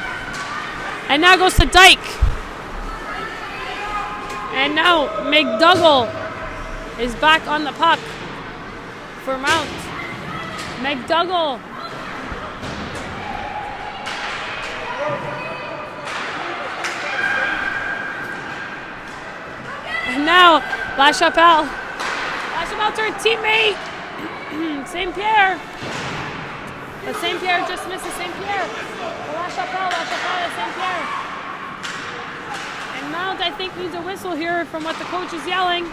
And now goes to Dyke. And now McDougall is back on the puck for Mount. McDougall. And now LaChapelle. LaChapelle to her teammate. St. Pierre. But St. Pierre just misses St. Pierre. LaChapelle to St. Pierre. And Mount, I think, needs a whistle here from what the coach is yelling.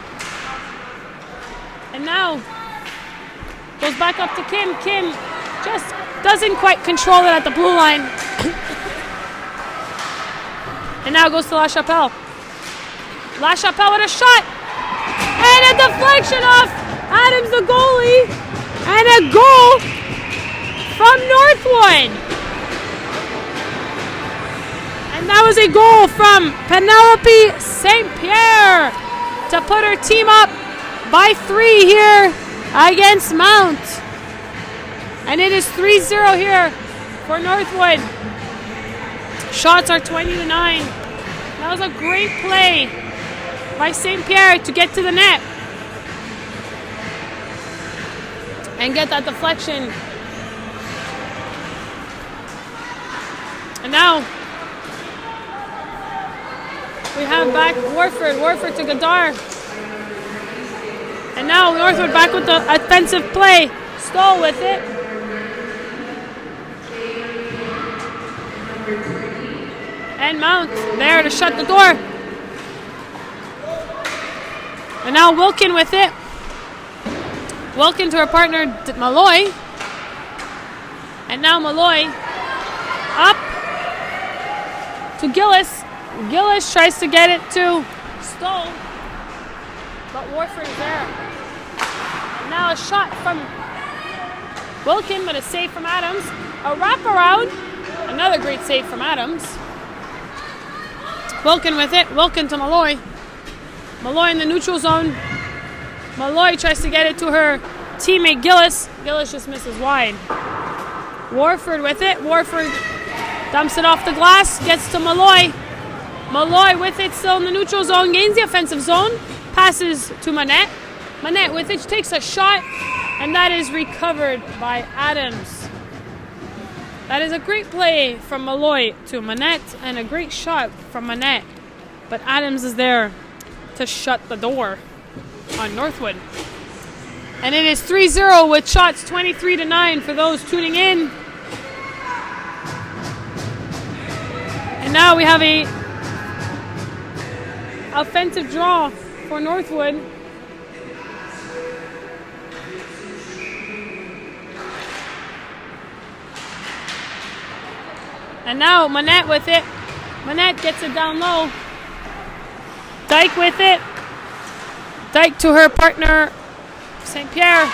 And now goes back up to Kim. Kim just doesn't quite control it at the blue line. And now goes to La Chapelle. La Chapelle with a shot. And a deflection off Adams, the goalie. And a goal from Northwood. And that was a goal from Penelope St. Pierre to put her team up by 3 here against Mount. And it is 3-0 here for Northwood. Shots are 20-9. That was a great play by St. Pierre to get to the net and get that deflection. And now we have back Warford to Godard. And now Northwood back with the offensive play. Stoll with it. And Mount there to shut the door. And now Wilkin with it. Wilkin to her partner Malloy. And now Malloy up to Gillis. Gillis tries to get it to Stoll. But Warford is there. And now a shot from Wilkin, but a save from Adams. A wraparound. Another great save from Adams. Wilkin with it. Wilkin to Malloy. Malloy in the neutral zone. Malloy tries to get it to her teammate Gillis. Gillis just misses wide. Warford with it. Warford dumps it off the glass. Gets to Malloy. Malloy with it still in the neutral zone. Gains the offensive zone. Passes to Manette. Manette with it. She takes a shot. And that is recovered by Adams. That is a great play from Malloy to Manette. And a great shot from Manette. But Adams is there to shut the door on Northwood. And it is 3-0 with shots 23-9 for those tuning in. And now we have a offensive draw for Northwood. And now Manette with it. Manette gets it down low. Dyke with it. Dyke to her partner, St. Pierre.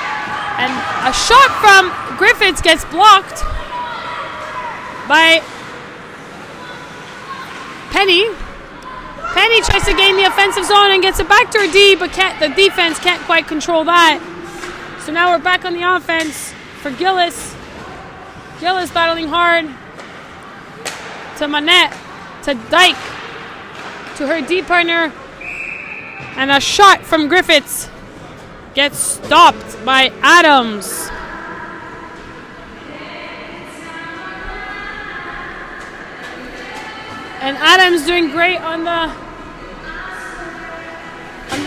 And a shot from Griffiths gets blocked by Penny. Penny tries to gain the offensive zone and gets it back to her D, but the defense can't quite control that. So now we're back on the offense for Gillis. Gillis battling hard to Manette, to Dyke, to her D partner. And a shot from Griffiths gets stopped by Adams. And Adams doing great on the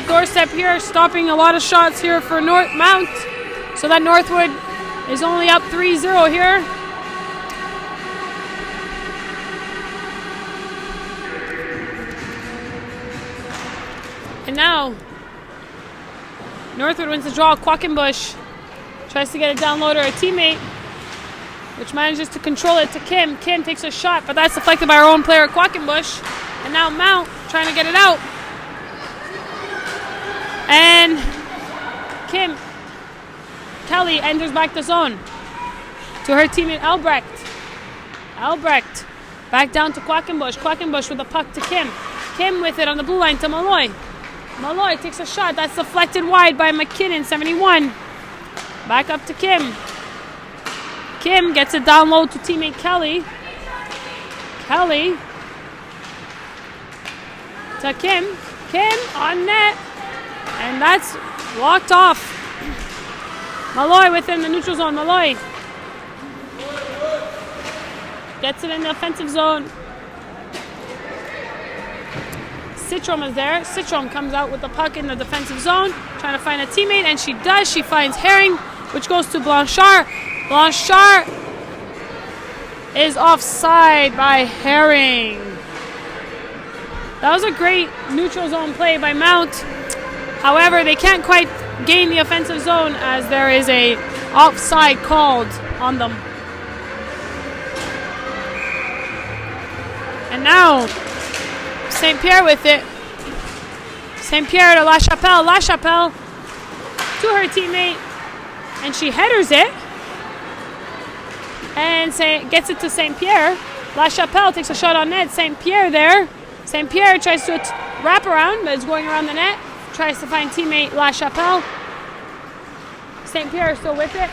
doorstep here, stopping a lot of shots here for Mount. So that Northwood is only up 3-0 here. And now Northwood wins the draw. Quackenbush tries to get it down low to her teammate, which manages to control it to Kim. Kim takes a shot, but that's deflected by our own player, Quackenbush. And now Mount trying to get it out. And Kelly enters back the zone to her teammate Albrecht. Albrecht back down to Quackenbush. Quackenbush with the puck to Kim. Kim with it on the blue line to Malloy. Malloy takes a shot. That's deflected wide by McKinnon, 71. Back up to Kim. Kim gets it down low to teammate Kelly. Kelly to Kim. Kim on net. And that's locked off. Malloy within the neutral zone. Malloy gets it in the offensive zone. Citrom is there. Citrom comes out with the puck in the defensive zone, trying to find a teammate, and she does. She finds Herring, which goes to Blanchard. Blanchard is offside by Herring. That was a great neutral zone play by Mount. However, they can't quite gain the offensive zone as there is a offside called on them. And now, St. Pierre with it. St. Pierre to La Chapelle. La Chapelle to her teammate. And she headers it. And gets it to St. Pierre. La Chapelle takes a shot on net. St. Pierre there. St. Pierre tries to wrap around, but it's going around the net. Tries to find teammate La Chapelle. St. Pierre is still with it.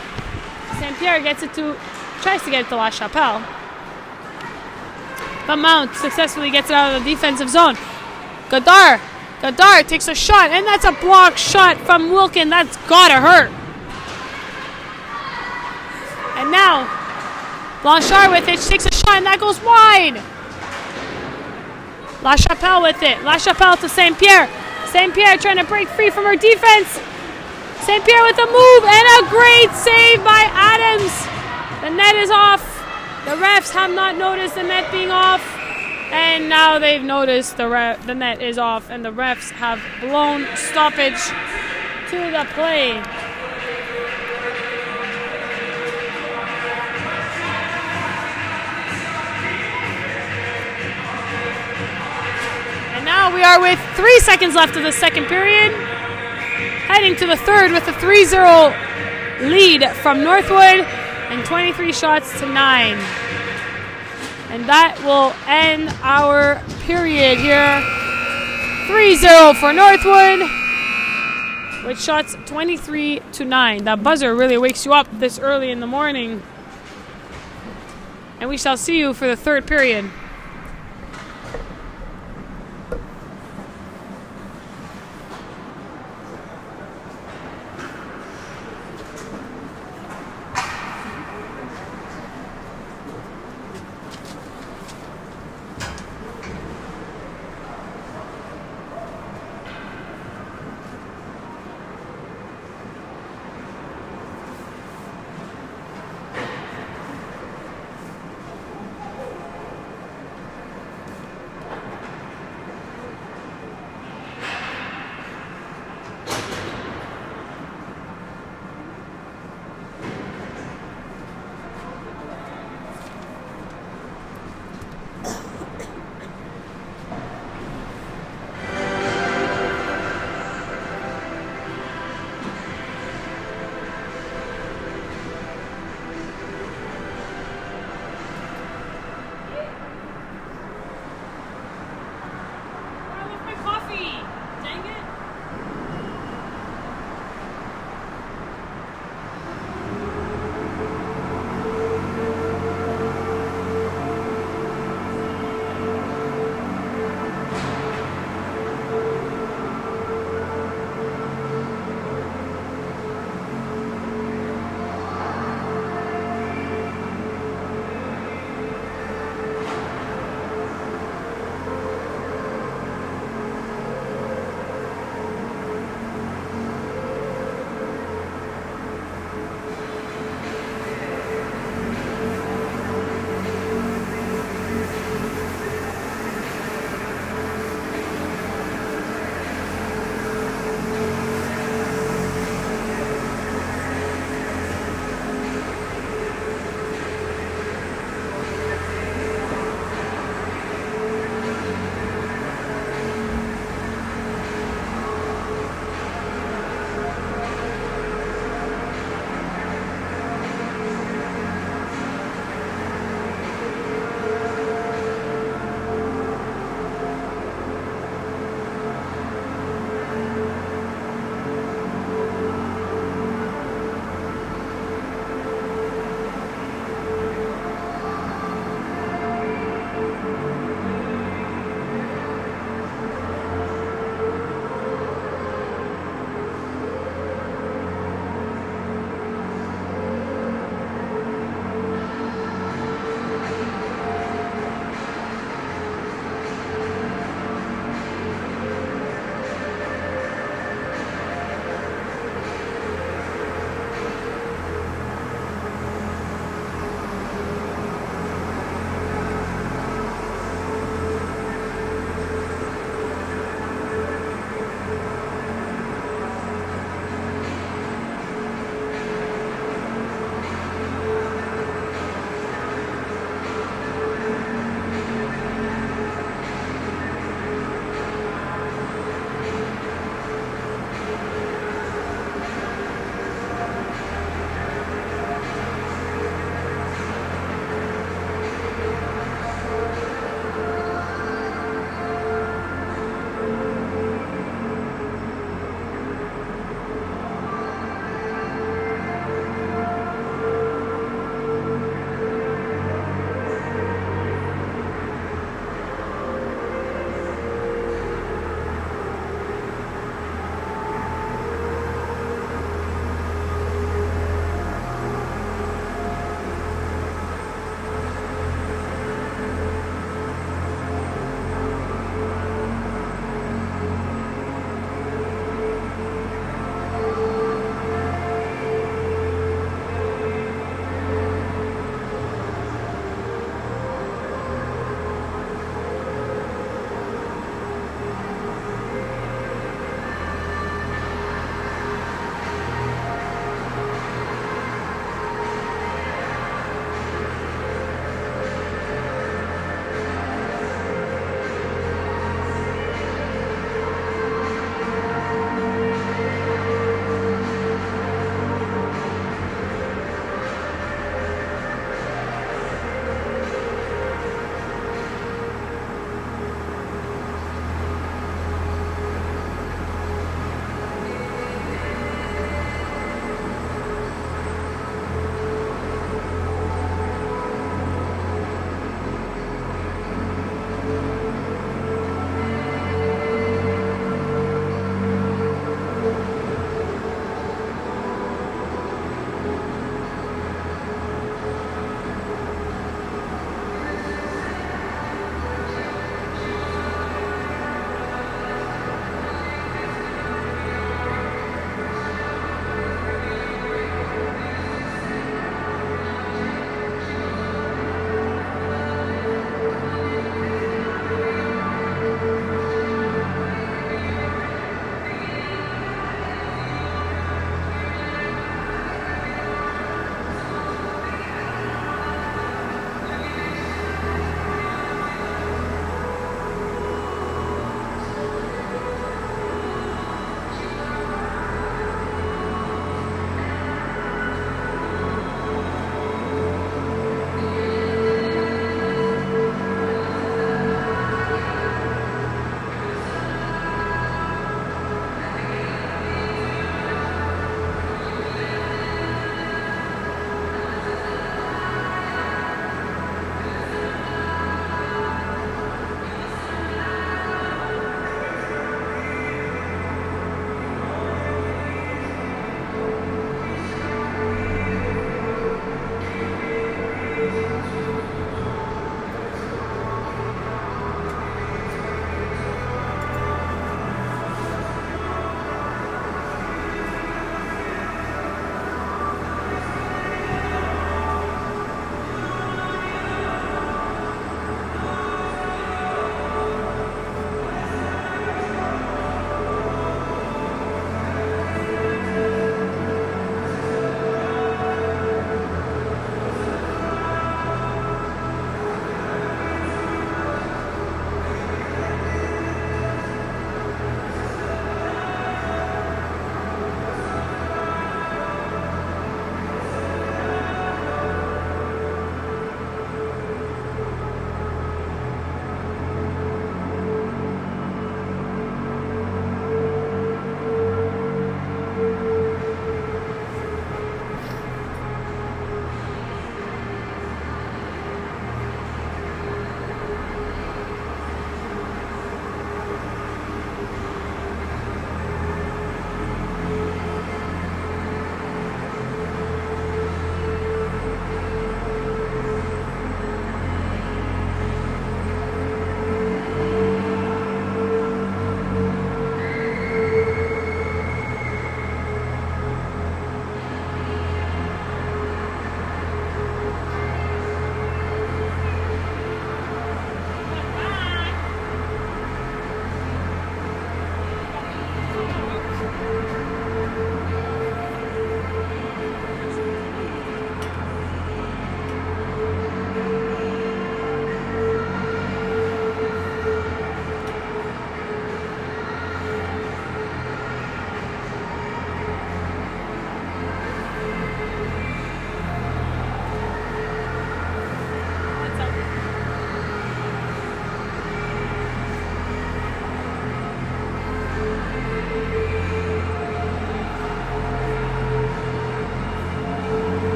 St. Pierre tries to get it to La Chapelle. But Mount successfully gets it out of the defensive zone. Godard takes a shot, and that's a blocked shot from Wilkin. That's gotta hurt. And now, Blanchard with it. She takes a shot, and that goes wide. La Chapelle with it. La Chapelle to St. Pierre. St. Pierre trying to break free from her defense. St. Pierre with a move and a great save by Adams. The net is off. The refs have not noticed the net being off. And now they've noticed the net is off. And the refs have blown stoppage to the play. Now we are with 3 seconds left of the second period. Heading to the third with a 3-0 lead from Northwood and 23 shots to 9. And that will end our period here. 3-0 for Northwood with shots 23 to 9. That buzzer really wakes you up this early in the morning. And we shall see you for the third period.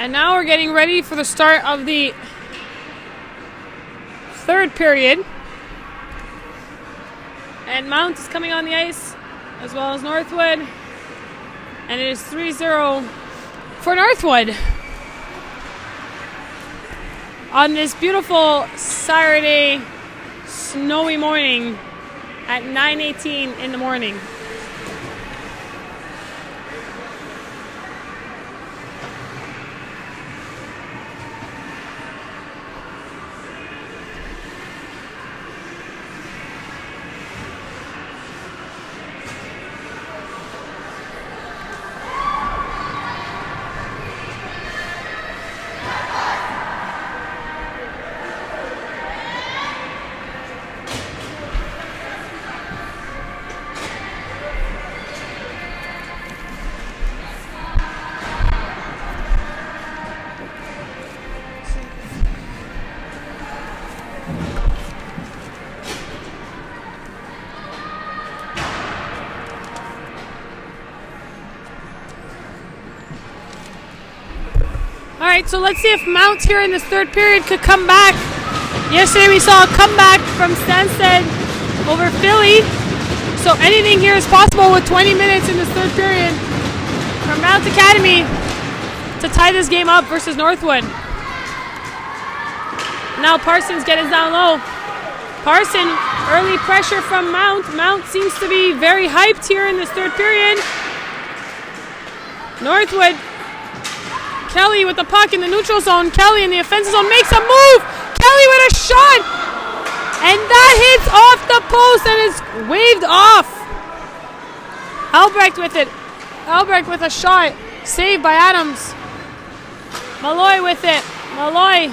And now we're getting ready for the start of the third period. And Mount is coming on the ice, as well as Northwood. And it is 3-0 for Northwood on this beautiful Saturday snowy morning at 9:18 in the morning. Alright, so let's see if Mount here in this third period could come back. Yesterday we saw a comeback from STANSTEAD over Philly. So anything here is possible with 20 minutes in this third period from Mount Academy to tie this game up versus Northwood. Now Parsons gets down low. Parson, early pressure from Mount. Mount seems to be very hyped here in this third period. Northwood. Kelly with the puck in the neutral zone. Kelly in the offensive zone makes a move. Kelly with a shot. And that hits off the post and is waved off. Albrecht with it. Albrecht with a shot. Saved by Adams. Malloy with it. Malloy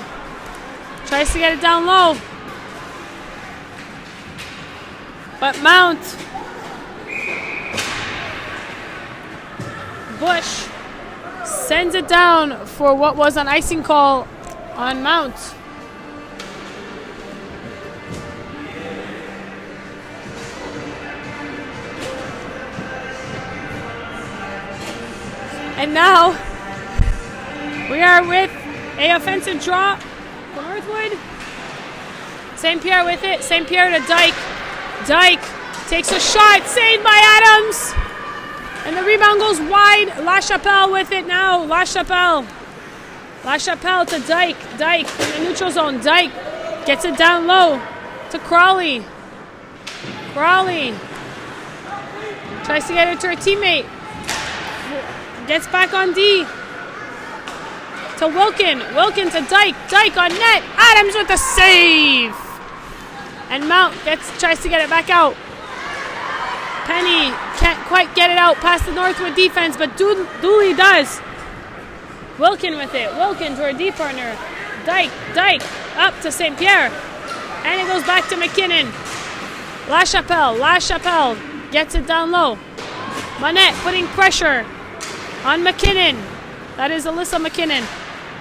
tries to get it down low. But Mount. Bush sends it down for what was an icing call on Mount. And now we are with a offensive draw for Northwood. St. Pierre with it. St. Pierre to Dyke. Dyke takes a shot, saved by Adams. And the rebound goes wide. La Chapelle with it now. La Chapelle. La Chapelle to Dyke. Dyke in the neutral zone. Dyke gets it down low to Crawley. Crawley tries to get it to her teammate. Gets back on D. To Wilkin. Wilkin to Dyke. Dyke on net. Adams with the save. And Mount tries to get it back out. Penny can't quite get it out past the Northwood defense, but Dooley does. Wilkin with it. Wilkin to her D partner. Dyke. Dyke up to St. Pierre. And it goes back to McKinnon. La Chapelle. La Chapelle gets it down low. Monette putting pressure on McKinnon. That is Alyssa McKinnon.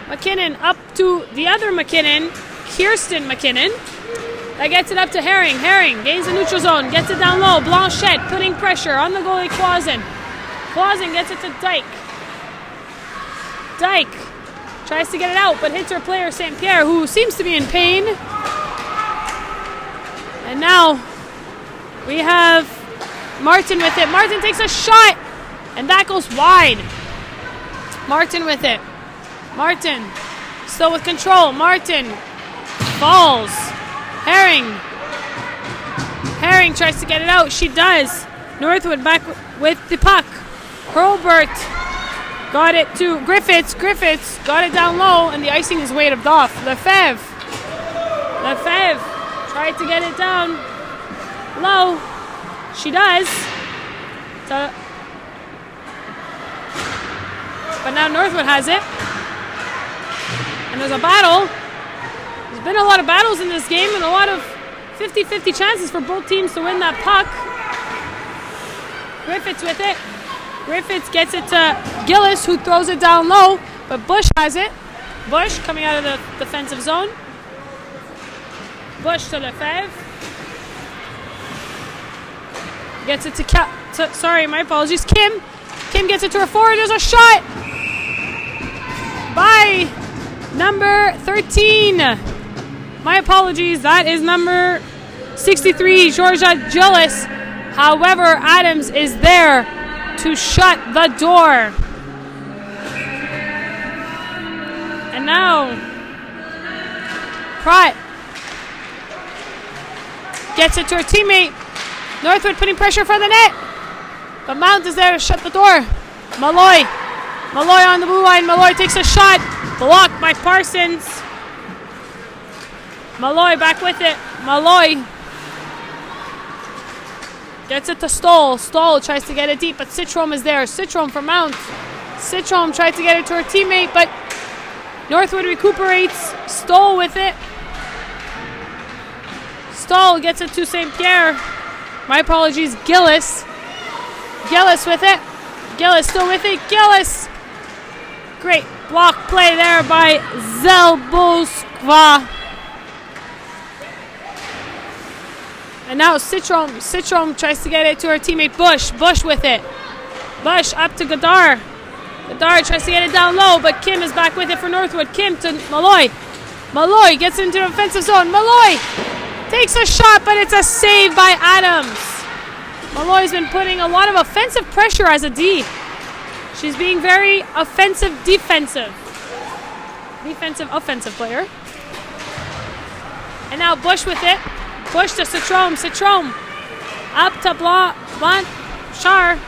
McKinnon up to the other McKinnon. Kirsten McKinnon. That gets it up to Herring. Herring gains the neutral zone. Gets it down low. Blanchette putting pressure on the goalie Clausen. Clausen gets it to Dyke. Dyke tries to get it out, but hits her player St. Pierre, who seems to be in pain. And now we have Martin with it. Martin takes a shot, and that goes wide. Martin with it. Martin still with control. Martin falls. Herring. Herring tries to get it out. She does. Northwood back with the puck. Hurlbert got it to Griffiths. Griffiths got it down low, and the icing is waved off. Lefebvre. Lefebvre tried to get it down low. She does. But now Northwood has it. And there's a battle. There's been a lot of battles in this game and a lot of 50-50 chances for both teams to win that puck. Griffiths with it. Griffiths gets it to Gillis, who throws it down low, but Bush has it. Bush coming out of the defensive zone. Bush to Lefebvre. Gets it to sorry, my apologies. Kim. Kim gets it to her forward. There's a shot. by number 13. My apologies, that is number 63, JWHL. However, Adams is there to shut the door. And now, Pratt gets it to her teammate. Northwood putting pressure for the net. But Mount is there to shut the door. Malloy on the blue line. Malloy takes a shot. Blocked by Parsons. Malloy back with it. Malloy gets it to Stoll. Stoll tries to get it deep, but Citrom is there. Citrom for Mount. Citrom tried to get it to her teammate, but Northwood recuperates. Stoll with it. Stoll gets it to St. Pierre. My apologies, Gillis. Gillis with it. Gillis still with it. Gillis. Great block play there by Zelboskva. And now Citrom. Citrom tries to get it to her teammate Bush. Bush with it. Bush up to Godard. Godard tries to get it down low, but Kim is back with it for Northwood. Kim to Malloy. Malloy gets into the offensive zone. Malloy takes a shot, but it's a save by Adams. Malloy's been putting a lot of offensive pressure as a D. She's being very offensive, defensive. Defensive, offensive player. And now Bush with it. Bush to Citrom. Citrom up to Blanchard.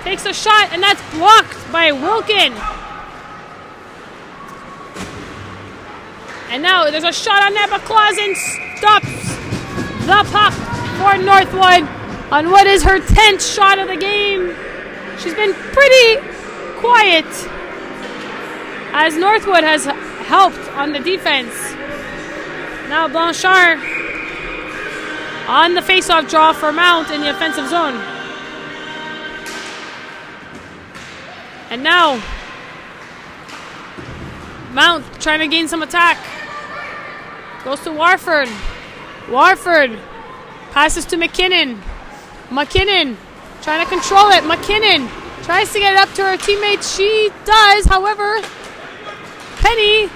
Takes a shot, and that's blocked by Wilkin. And now there's a shot on net, but Clausen stops the puck for Northwood on what is her 10th shot of the game. She's been pretty quiet as Northwood has helped on the defense. Now Blanchard on the face-off draw for Mount in the offensive zone. And now Mount trying to gain some attack. Goes to Warford. Warford passes to McKinnon. McKinnon trying to control it. McKinnon tries to get it up to her teammate. She does. However, Penny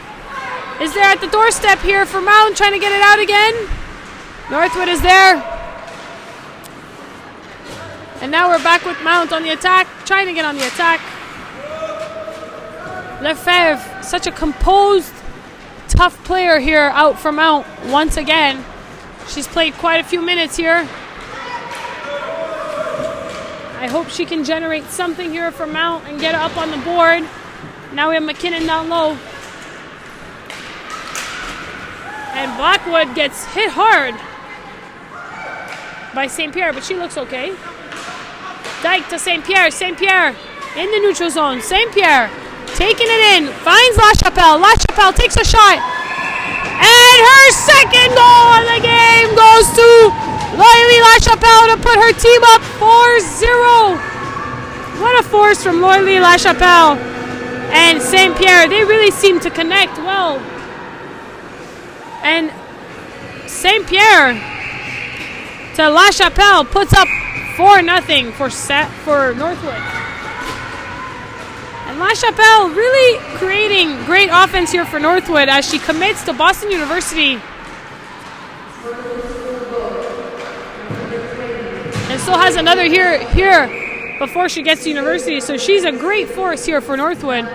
is there at the doorstep here for Mount, trying to get it out again. Northwood is there. And now we're back with Mount on the attack, trying to get on the attack. Lefebvre, such a composed, tough player here out for Mount once again. She's played quite a few minutes here. I hope she can generate something here for Mount and get it up on the board. Now we have McKinnon down low. And Blackwood gets hit hard by St. Pierre, but she looks okay. Dyke to St. Pierre. St. Pierre in the neutral zone. St. Pierre taking it in. Finds LaChapelle. LaChapelle takes a shot. And her second goal of the game goes to Loylie LaChapelle to put her team up 4-0. What a force from Loylie LaChapelle and St. Pierre. They really seem to connect well. And St. Pierre to LaChapelle puts up 4-0 for Northwood. And LaChapelle really creating great offense here for Northwood as she commits to Boston University. And still has another here before she gets to university. So she's a great force here for Northwood.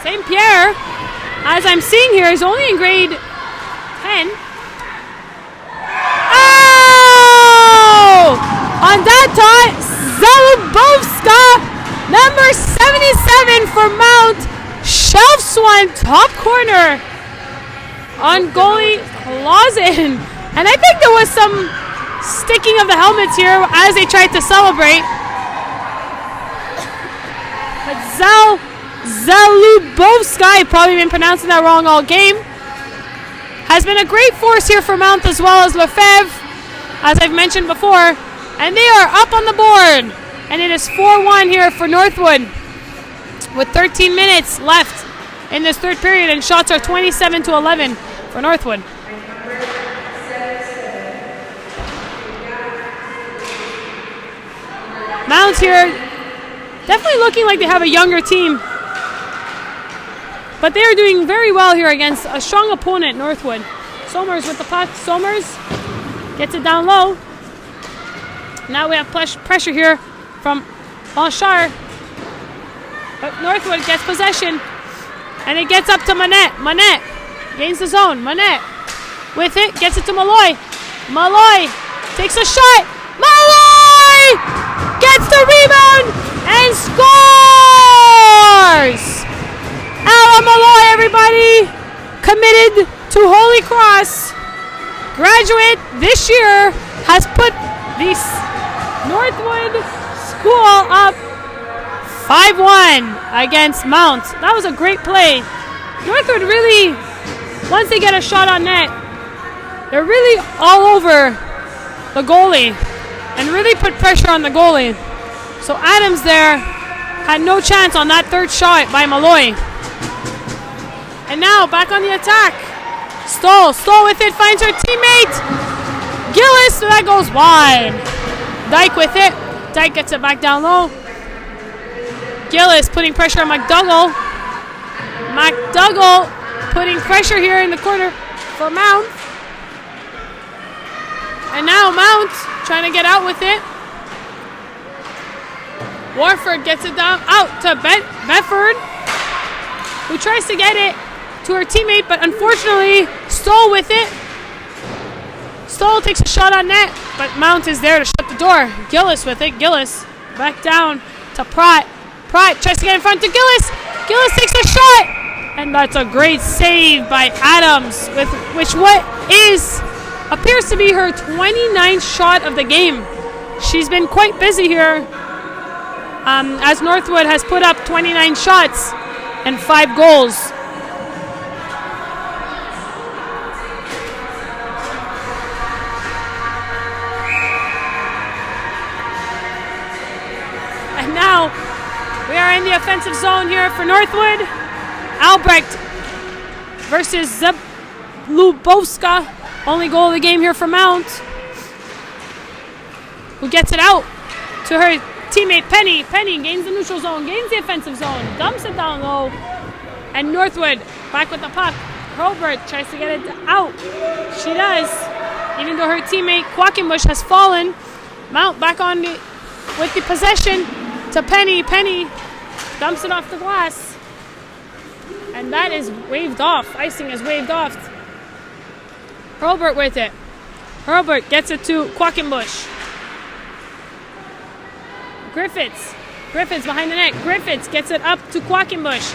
St. Pierre, as I'm seeing here, is only in grade 10. Oh! On that thought, Zelubovska, number 77 for Mount, shelves one top corner on goalie Clausen. And I think there was some sticking of the helmets here as they tried to celebrate. But Zelubovska, I've probably been pronouncing that wrong all game, has been a great force here for Mount as well as Lefebvre. as I've mentioned before. And they are up on the board. And it is 4-1 here for Northwood with 13 minutes left in this third period. And shots are 27-11 for Northwood. Mount here definitely looking like they have a younger team. But they are doing very well here against a strong opponent, Northwood. Somers with the puck. Somers gets it down low. Now we have pressure here from Blanchard. But Northwood gets possession. And it gets up to Manette. Manette gains the zone. Manette with it. Gets it to Malloy. Malloy takes a shot. Malloy gets the rebound and scores! Ella Malloy, everybody. Committed to Holy Cross. Graduate this year has put the Northwood school up 5-1 against Mount. That was a great play. Northwood really, once they get a shot on net, they're really all over the goalie and really put pressure on the goalie. So Adams there had no chance on that third shot by Malloy. And now back on the attack. Stoll with it, finds her teammate. Gillis, that goes wide. Dyke with it. Dyke gets it back down low. Gillis putting pressure on McDougall. McDougall putting pressure here in the corner for Mount. And now Mount trying to get out with it. Warford gets it down out to Bedford, who tries to get it to her teammate, but unfortunately Stoll with it. Stoll takes a shot on net, but Mount is there to shut the door. Gillis with it. Gillis back down to Pratt. Pratt tries to get in front to Gillis. Gillis takes a shot, and that's a great save by Adams, with which appears to be her 29th shot of the game. She's been quite busy here, as Northwood has put up 29 shots and 5 goals. And now we are in the offensive zone here for Northwood. Albrecht versus Zablubowska. Only goal of the game here for Mount, who gets it out to her teammate Penny. Penny gains the neutral zone, gains the offensive zone, dumps it down low, and Northwood back with the puck. Hurlbert tries to get it out. She does, even though her teammate Quackenbush has fallen. Mount back on with the possession to Penny. Penny dumps it off the glass, and that is waved off. Icing is waved off. Hurlbert with it. Hurlbert gets it to Quackenbush. Griffiths behind the net. Griffiths gets it up to Quackenbush.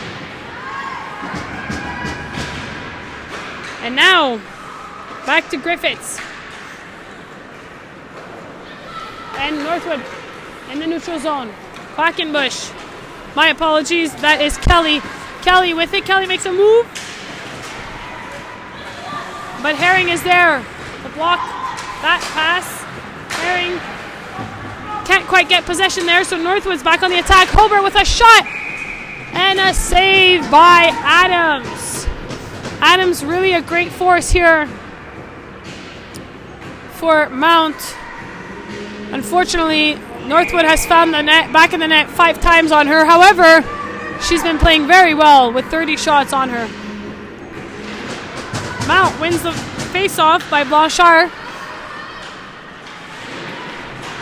And now, back to Griffiths. And Northwood in the neutral zone. Quackenbush. My apologies, that is Kelly. Kelly with it. Kelly makes a move. But Herring is there to block that pass. Herring can't quite get possession there, so Northwood's back on the attack. Hobart with a shot and a save by Adams. Adams really a great force here for Mount. Unfortunately, Northwood has found the net, back in the net 5 times on her. However, she's been playing very well with 30 shots on her. Mount wins the face-off by Blanchard.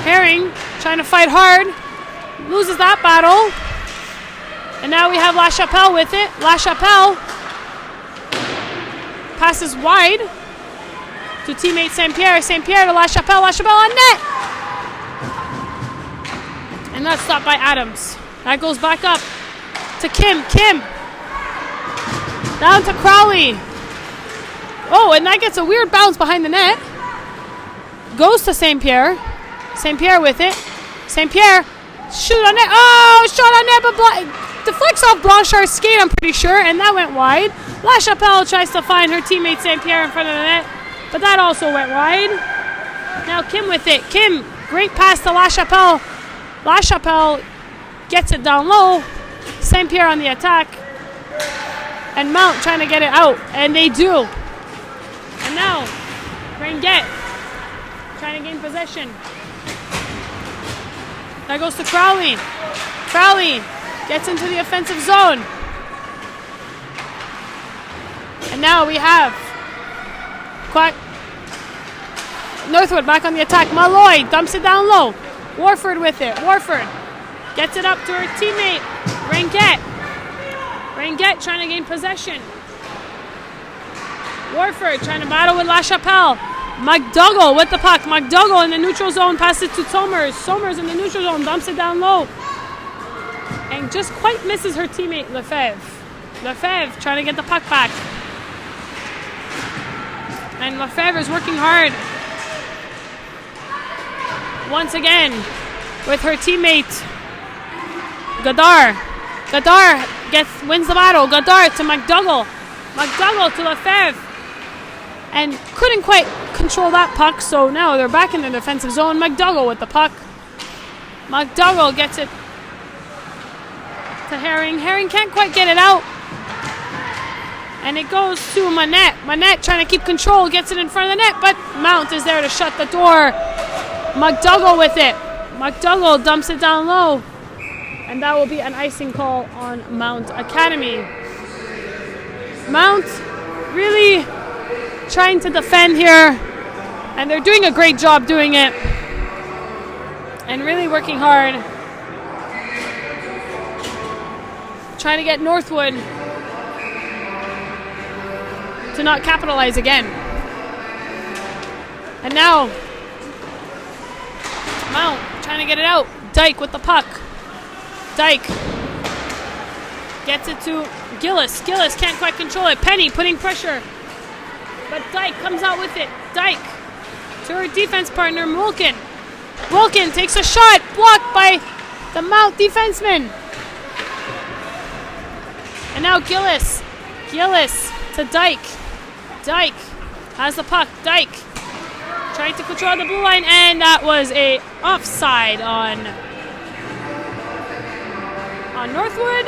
Herring trying to fight hard. Loses that battle. And now we have La Chapelle with it. La Chapelle passes wide to teammate St. Pierre. St. Pierre to La Chapelle. La Chapelle on net. And that's stopped by Adams. That goes back up to Kim. Kim down to Crowley. Oh, and that gets a weird bounce behind the net. Goes to St. Pierre. St. Pierre with it. St. Pierre, shoot on net. Oh, shot on net, but deflects off Blanchard's skate, I'm pretty sure, and that went wide. La Chapelle tries to find her teammate St. Pierre in front of the net, but that also went wide. Now Kim with it. Kim, great pass to LaChapelle. LaChapelle gets it down low. St. Pierre on the attack. And Mount trying to get it out. And they do. And now, Ringuette trying to gain possession. That goes to Crowley. Crowley gets into the offensive zone. And now we have Northwood back on the attack. Malloy dumps it down low. Warford with it. Warford gets it up to her teammate, Ringuette. Ringuette trying to gain possession. Warford trying to battle with LaChapelle. McDougall with the puck. McDougall in the neutral zone passes it to Somers. Somers in the neutral zone dumps it down low. And just quite misses her teammate, Lefebvre. Lefebvre trying to get the puck back. And Lefebvre is working hard. Once again with her teammate, Godard. Godard wins the battle. Godard to McDougall. McDougall to Lefebvre. And couldn't quite control that puck, so now they're back in the defensive zone. McDougall with the puck. McDougall gets it to Herring. Herring can't quite get it out. And it goes to Manette. Manette trying to keep control, gets it in front of the net, but Mount is there to shut the door. McDougall with it. McDougall dumps it down low. And that will be an icing call on Mount Academy. Mount really trying to defend here. And they're doing a great job doing it. And really working hard. Trying to get Northwood to not capitalize again. And now Mount trying to get it out. Dyke with the puck. Dyke gets it to Gillis. Gillis can't quite control it. Penny putting pressure. But Dyke comes out with it. Dyke to her defense partner, Mulkin. Mulkin takes a shot. Blocked by the Mount defenseman. And now Gillis. Gillis to Dyke. Dyke has the puck. Dyke trying to control the blue line, and that was a offside on Northwood.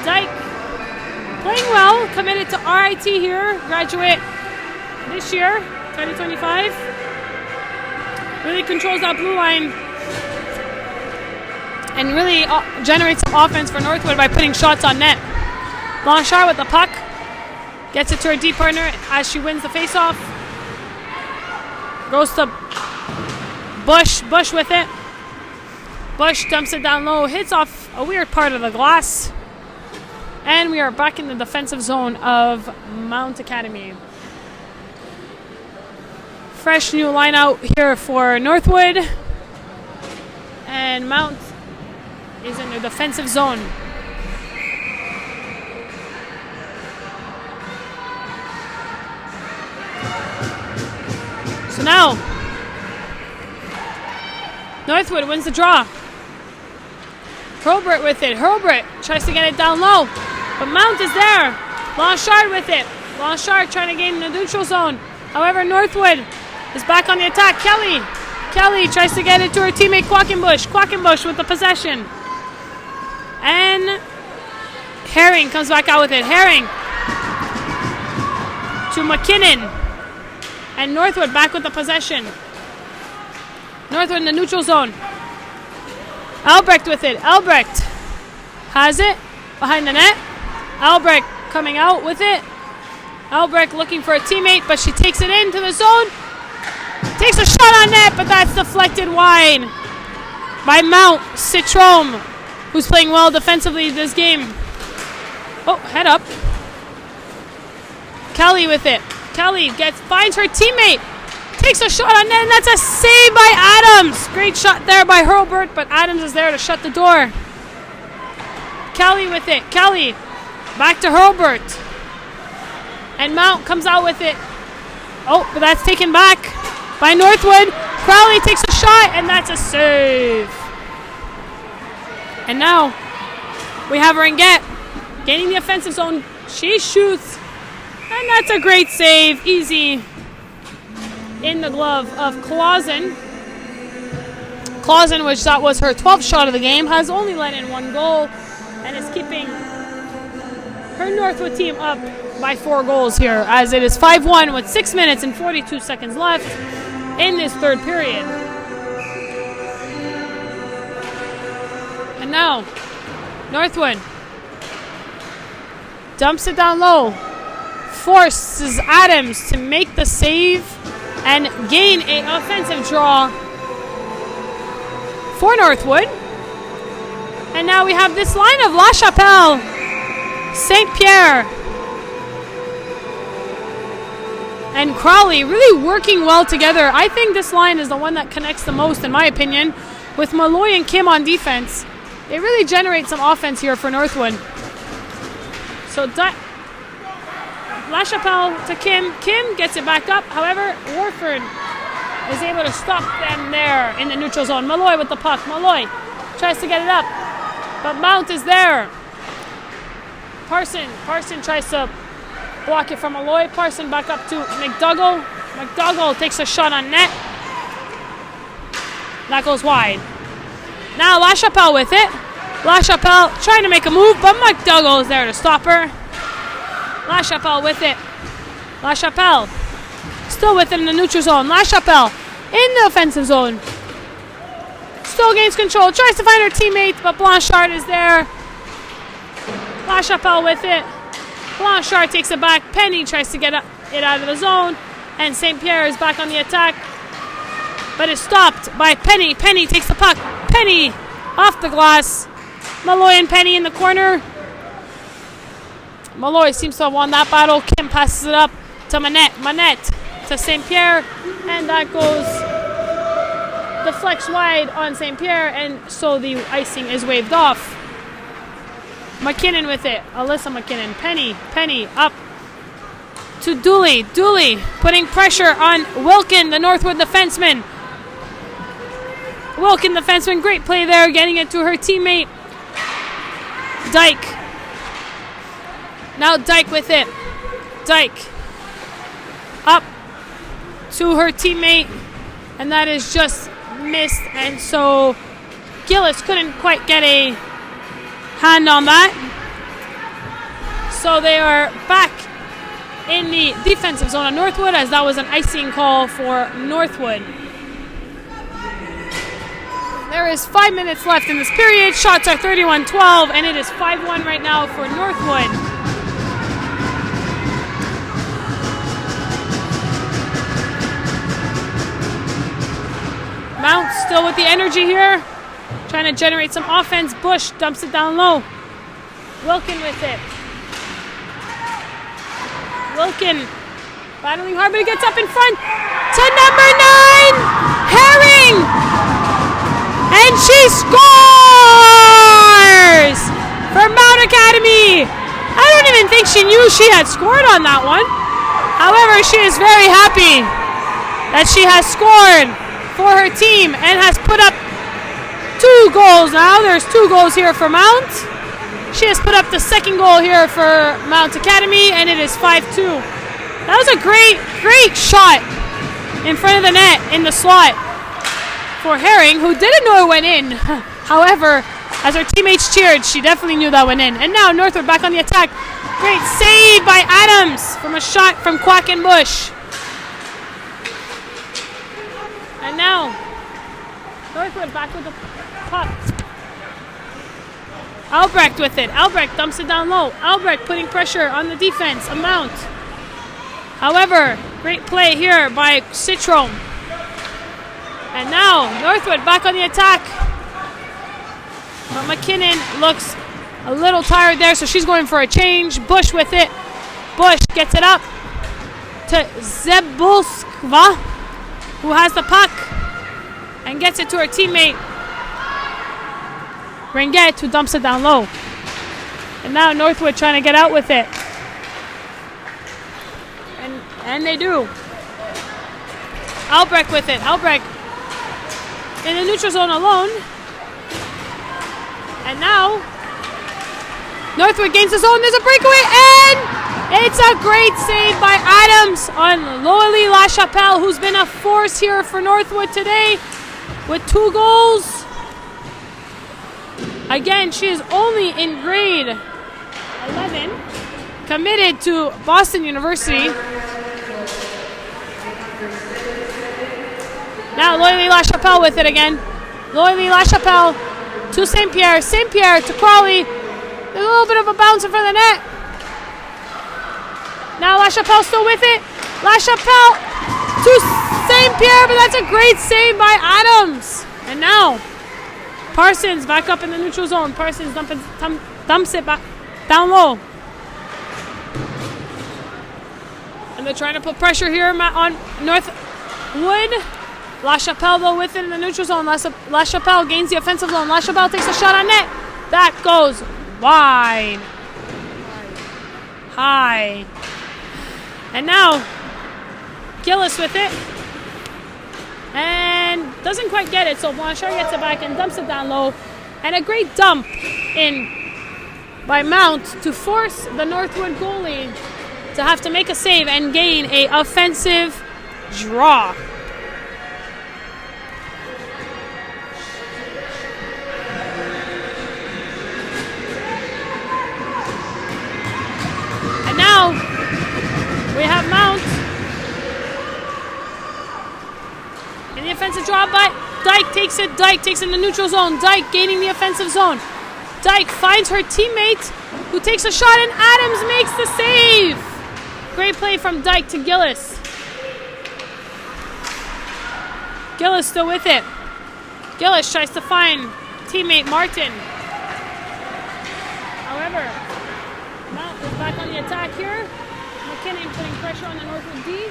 Dyke playing well, committed to RIT here, graduate this year, 2025. Really controls that blue line and really generates offense for Northwood by putting shots on net. Blanchard with the puck. Gets it to her deep partner as she wins the faceoff. Goes to Bush. Bush with it. Bush dumps it down low. Hits off a weird part of the glass. And we are back in the defensive zone of Mount Academy. Fresh new line out here for Northwood. And Mount is in the defensive zone. So now, Northwood wins the draw. Hurlbert with it. Hurlbert tries to get it down low, but Mount is there. Blanchard with it. Blanchard trying to gain in the neutral zone. However, Northwood is back on the attack. Kelly. Kelly tries to get it to her teammate Quackenbush. Quackenbush with the possession. And Herring comes back out with it. Herring to McKinnon. And Northwood back with the possession. Northwood in the neutral zone. Albrecht with it. Albrecht has it behind the net. Albrecht coming out with it. Albrecht looking for a teammate, but she takes it into the zone. Takes a shot on net, but that's deflected wide by Mount Citrome, who's playing well defensively this game. Oh, head up. Kelly with it. Kelly finds her teammate. Takes a shot on net, and that's a save by Adams. Great shot there by Hurlbert, but Adams is there to shut the door. Kelly with it. Kelly back to Hurlbert. And Mount comes out with it. Oh, but that's taken back by Northwood. Crowley takes a shot, and that's a save. And now we have Ringuette gaining the offensive zone. She shoots, and that's a great save. Easy. in the glove of Clausen. Clausen, which that was her 12th shot of the game, has only let in 1 goal and is keeping her Northwood team up by 4 goals here, as it is 5-1 with 6 minutes and 42 seconds left in this third period. And now, Northwood dumps it down low, forces Adams to make the save and gain an offensive draw for Northwood. And now we have this line of La Chapelle, St. Pierre, and Crowley really working well together. I think this line is the one that connects the most, in my opinion, with Malloy and Kim on defense. It really generates some offense here for Northwood. So La Chapelle to Kim. Kim gets it back up. However, Warford is able to stop them there in the neutral zone. Malloy with the puck. Malloy tries to get it up, but Mount is there. Parson tries to block it from Malloy. Parson back up to McDougall. McDougall takes a shot on net. That goes wide. Now La Chapelle with it. La Chapelle trying to make a move, but McDougall is there to stop her. La Chapelle with it. La Chapelle still with it in the neutral zone. La Chapelle in the offensive zone. Still gains control. Tries to find her teammate, but Blanchard is there. La Chapelle with it. Blanchard takes it back. Penny tries to get it out of the zone. And St. Pierre is back on the attack, but is stopped by Penny. Penny takes the puck. Penny off the glass. Malloy and Penny in the corner. Malloy seems to have won that battle. Kim passes it up to Manette. Manette to St. Pierre. And that goes deflects wide on St. Pierre, and so the icing is waved off. McKinnon with it. Alyssa McKinnon. Penny up to Dooley. Dooley putting pressure on Wilkin, the Northwood defenseman. Wilkin, defenseman, great play there, getting it to her teammate. Dyke. Now Dyke with it. Dyke up to her teammate, and that is just missed, and so Gillis couldn't quite get a hand on that. So they are back in the defensive zone of Northwood, as that was an icing call for Northwood. There is 5 minutes left in this period. Shots are 31-12, and it is 5-1 right now for Northwood. Mount still with the energy here, trying to generate some offense. Bush dumps it down low. Wilkin with it. Wilkin battling hard, but he gets up in front to number 9, Herring! And she scores for Mount Academy. I don't even think she knew she had scored on that one. However, she is very happy that she has scored for her team and has put up 2 goals now. There's 2 goals here for Mount. She has put up the second goal here for Mount Academy, and it is 5-2. That was a great shot in front of the net in the slot for Herring, who didn't know it went in. However, as her teammates cheered, she definitely knew that went in. And now Northwood back on the attack. Great save by Adams from a shot from Quackenbush. And now Northwood back with the puck. Albrecht with it. Albrecht dumps it down low. Albrecht putting pressure on the defense. A Mount. However, great play here by Citrome. And now Northwood back on the attack. But McKinnon looks a little tired there, so she's going for a change. Bush with it. Bush gets it up to Zebulskva, who has the puck and gets it to her teammate Ringet, who dumps it down low. And now Northwood trying to get out with it. And they do. Albrecht with it. Albrecht in the neutral zone alone. And now Northwood gains the zone. There's a breakaway, and It's a great save by Adams on Loyally LaChapelle, who's been a force here for Northwood today with 2 goals. Again, she is only in grade 11, committed to Boston University. Now Loyally LaChapelle with it again. Loyally LaChapelle to St. Pierre. St. Pierre to Crawley. There's a little bit of a bounce in front of the net. Now LaChapelle still with it. LaChapelle to St. Pierre, but that's a great save by Adams. And now Parsons back up in the neutral zone. Parsons dumps it back down low. And they're trying to put pressure here on Northwood. LaChapelle though with it in the neutral zone. LaChapelle gains the offensive zone. LaChapelle takes a shot on net. That goes wide. High. And now Gillis with it. And doesn't quite get it, so Blanchard gets it back and dumps it down low. And a great dump in by Mount to force the Northwood goalie to have to make a save and gain a offensive draw. And now we have Mount in the offensive draw, but Dyke takes it. Dyke takes it in the neutral zone. Dyke gaining the offensive zone. Dyke finds her teammate who takes a shot, and Adams makes the save. Great play from Dyke to Gillis. Gillis still with it. Gillis tries to find teammate Martin. However, Mount is back on the attack here. McKinnon putting pressure on the Northwood D.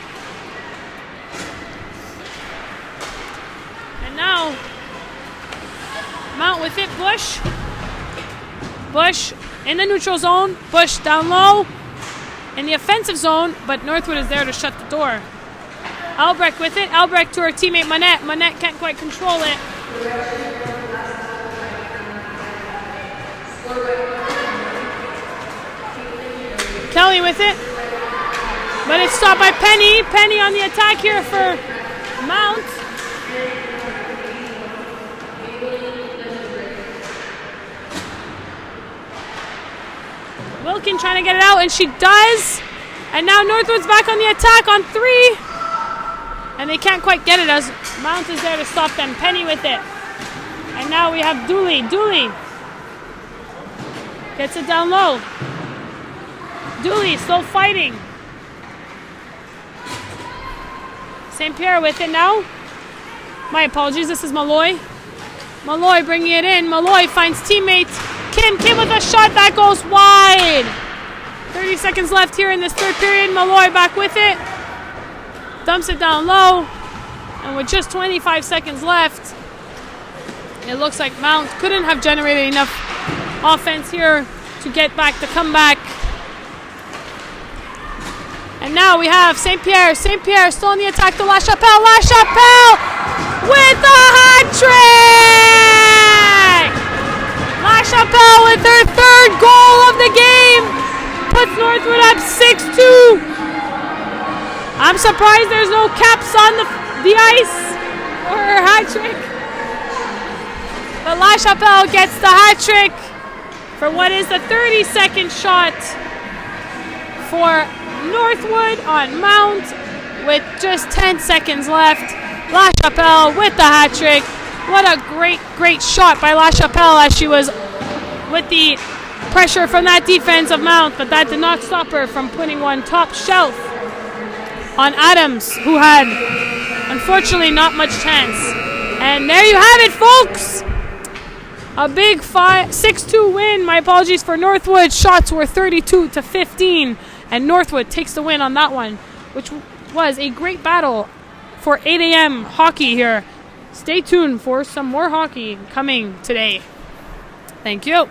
And now, Mount with it. Bush. Bush in the neutral zone. Bush down low in the offensive zone, but Northwood is there to shut the door. Albrecht with it. Albrecht to her teammate Manette. Manette can't quite control it. Kelly with it. But it's stopped by Penny. Penny on the attack here for Mount. Wilkin trying to get it out, and she does. And now Northwood's back on the attack on 3. And they can't quite get it as Mount is there to stop them. Penny with it. And now we have Dooley. Dooley gets it down low. Dooley still fighting. St. Pierre with it now. My apologies, this is Malloy. Malloy bringing it in. Malloy finds teammate Kim. Kim with a shot that goes wide. 30 seconds left here in this third period. Malloy back with it. Dumps it down low. And with just 25 seconds left, it looks like Mount couldn't have generated enough offense here to get back the comeback. And now we have St. Pierre. St. Pierre still on the attack to LaChapelle. LaChapelle with a hat trick! LaChapelle with her 3rd goal of the game puts Northwood up 6-2. I'm surprised there's no caps on the ice for her hat trick. But LaChapelle gets the hat trick for what is the 32nd shot for Northwood on Mount with just 10 seconds left. LaChapelle with the hat trick. What a great shot by LaChapelle as she was with the pressure from that defense of Mount, but that did not stop her from putting one top shelf on Adams, who had unfortunately not much chance. And there you have it, folks. A big 6-2 win. My apologies for Northwood. Shots were 32-15. And Northwood takes the win on that one, which was a great battle for 8 a.m. hockey here. Stay tuned for some more hockey coming today. Thank you.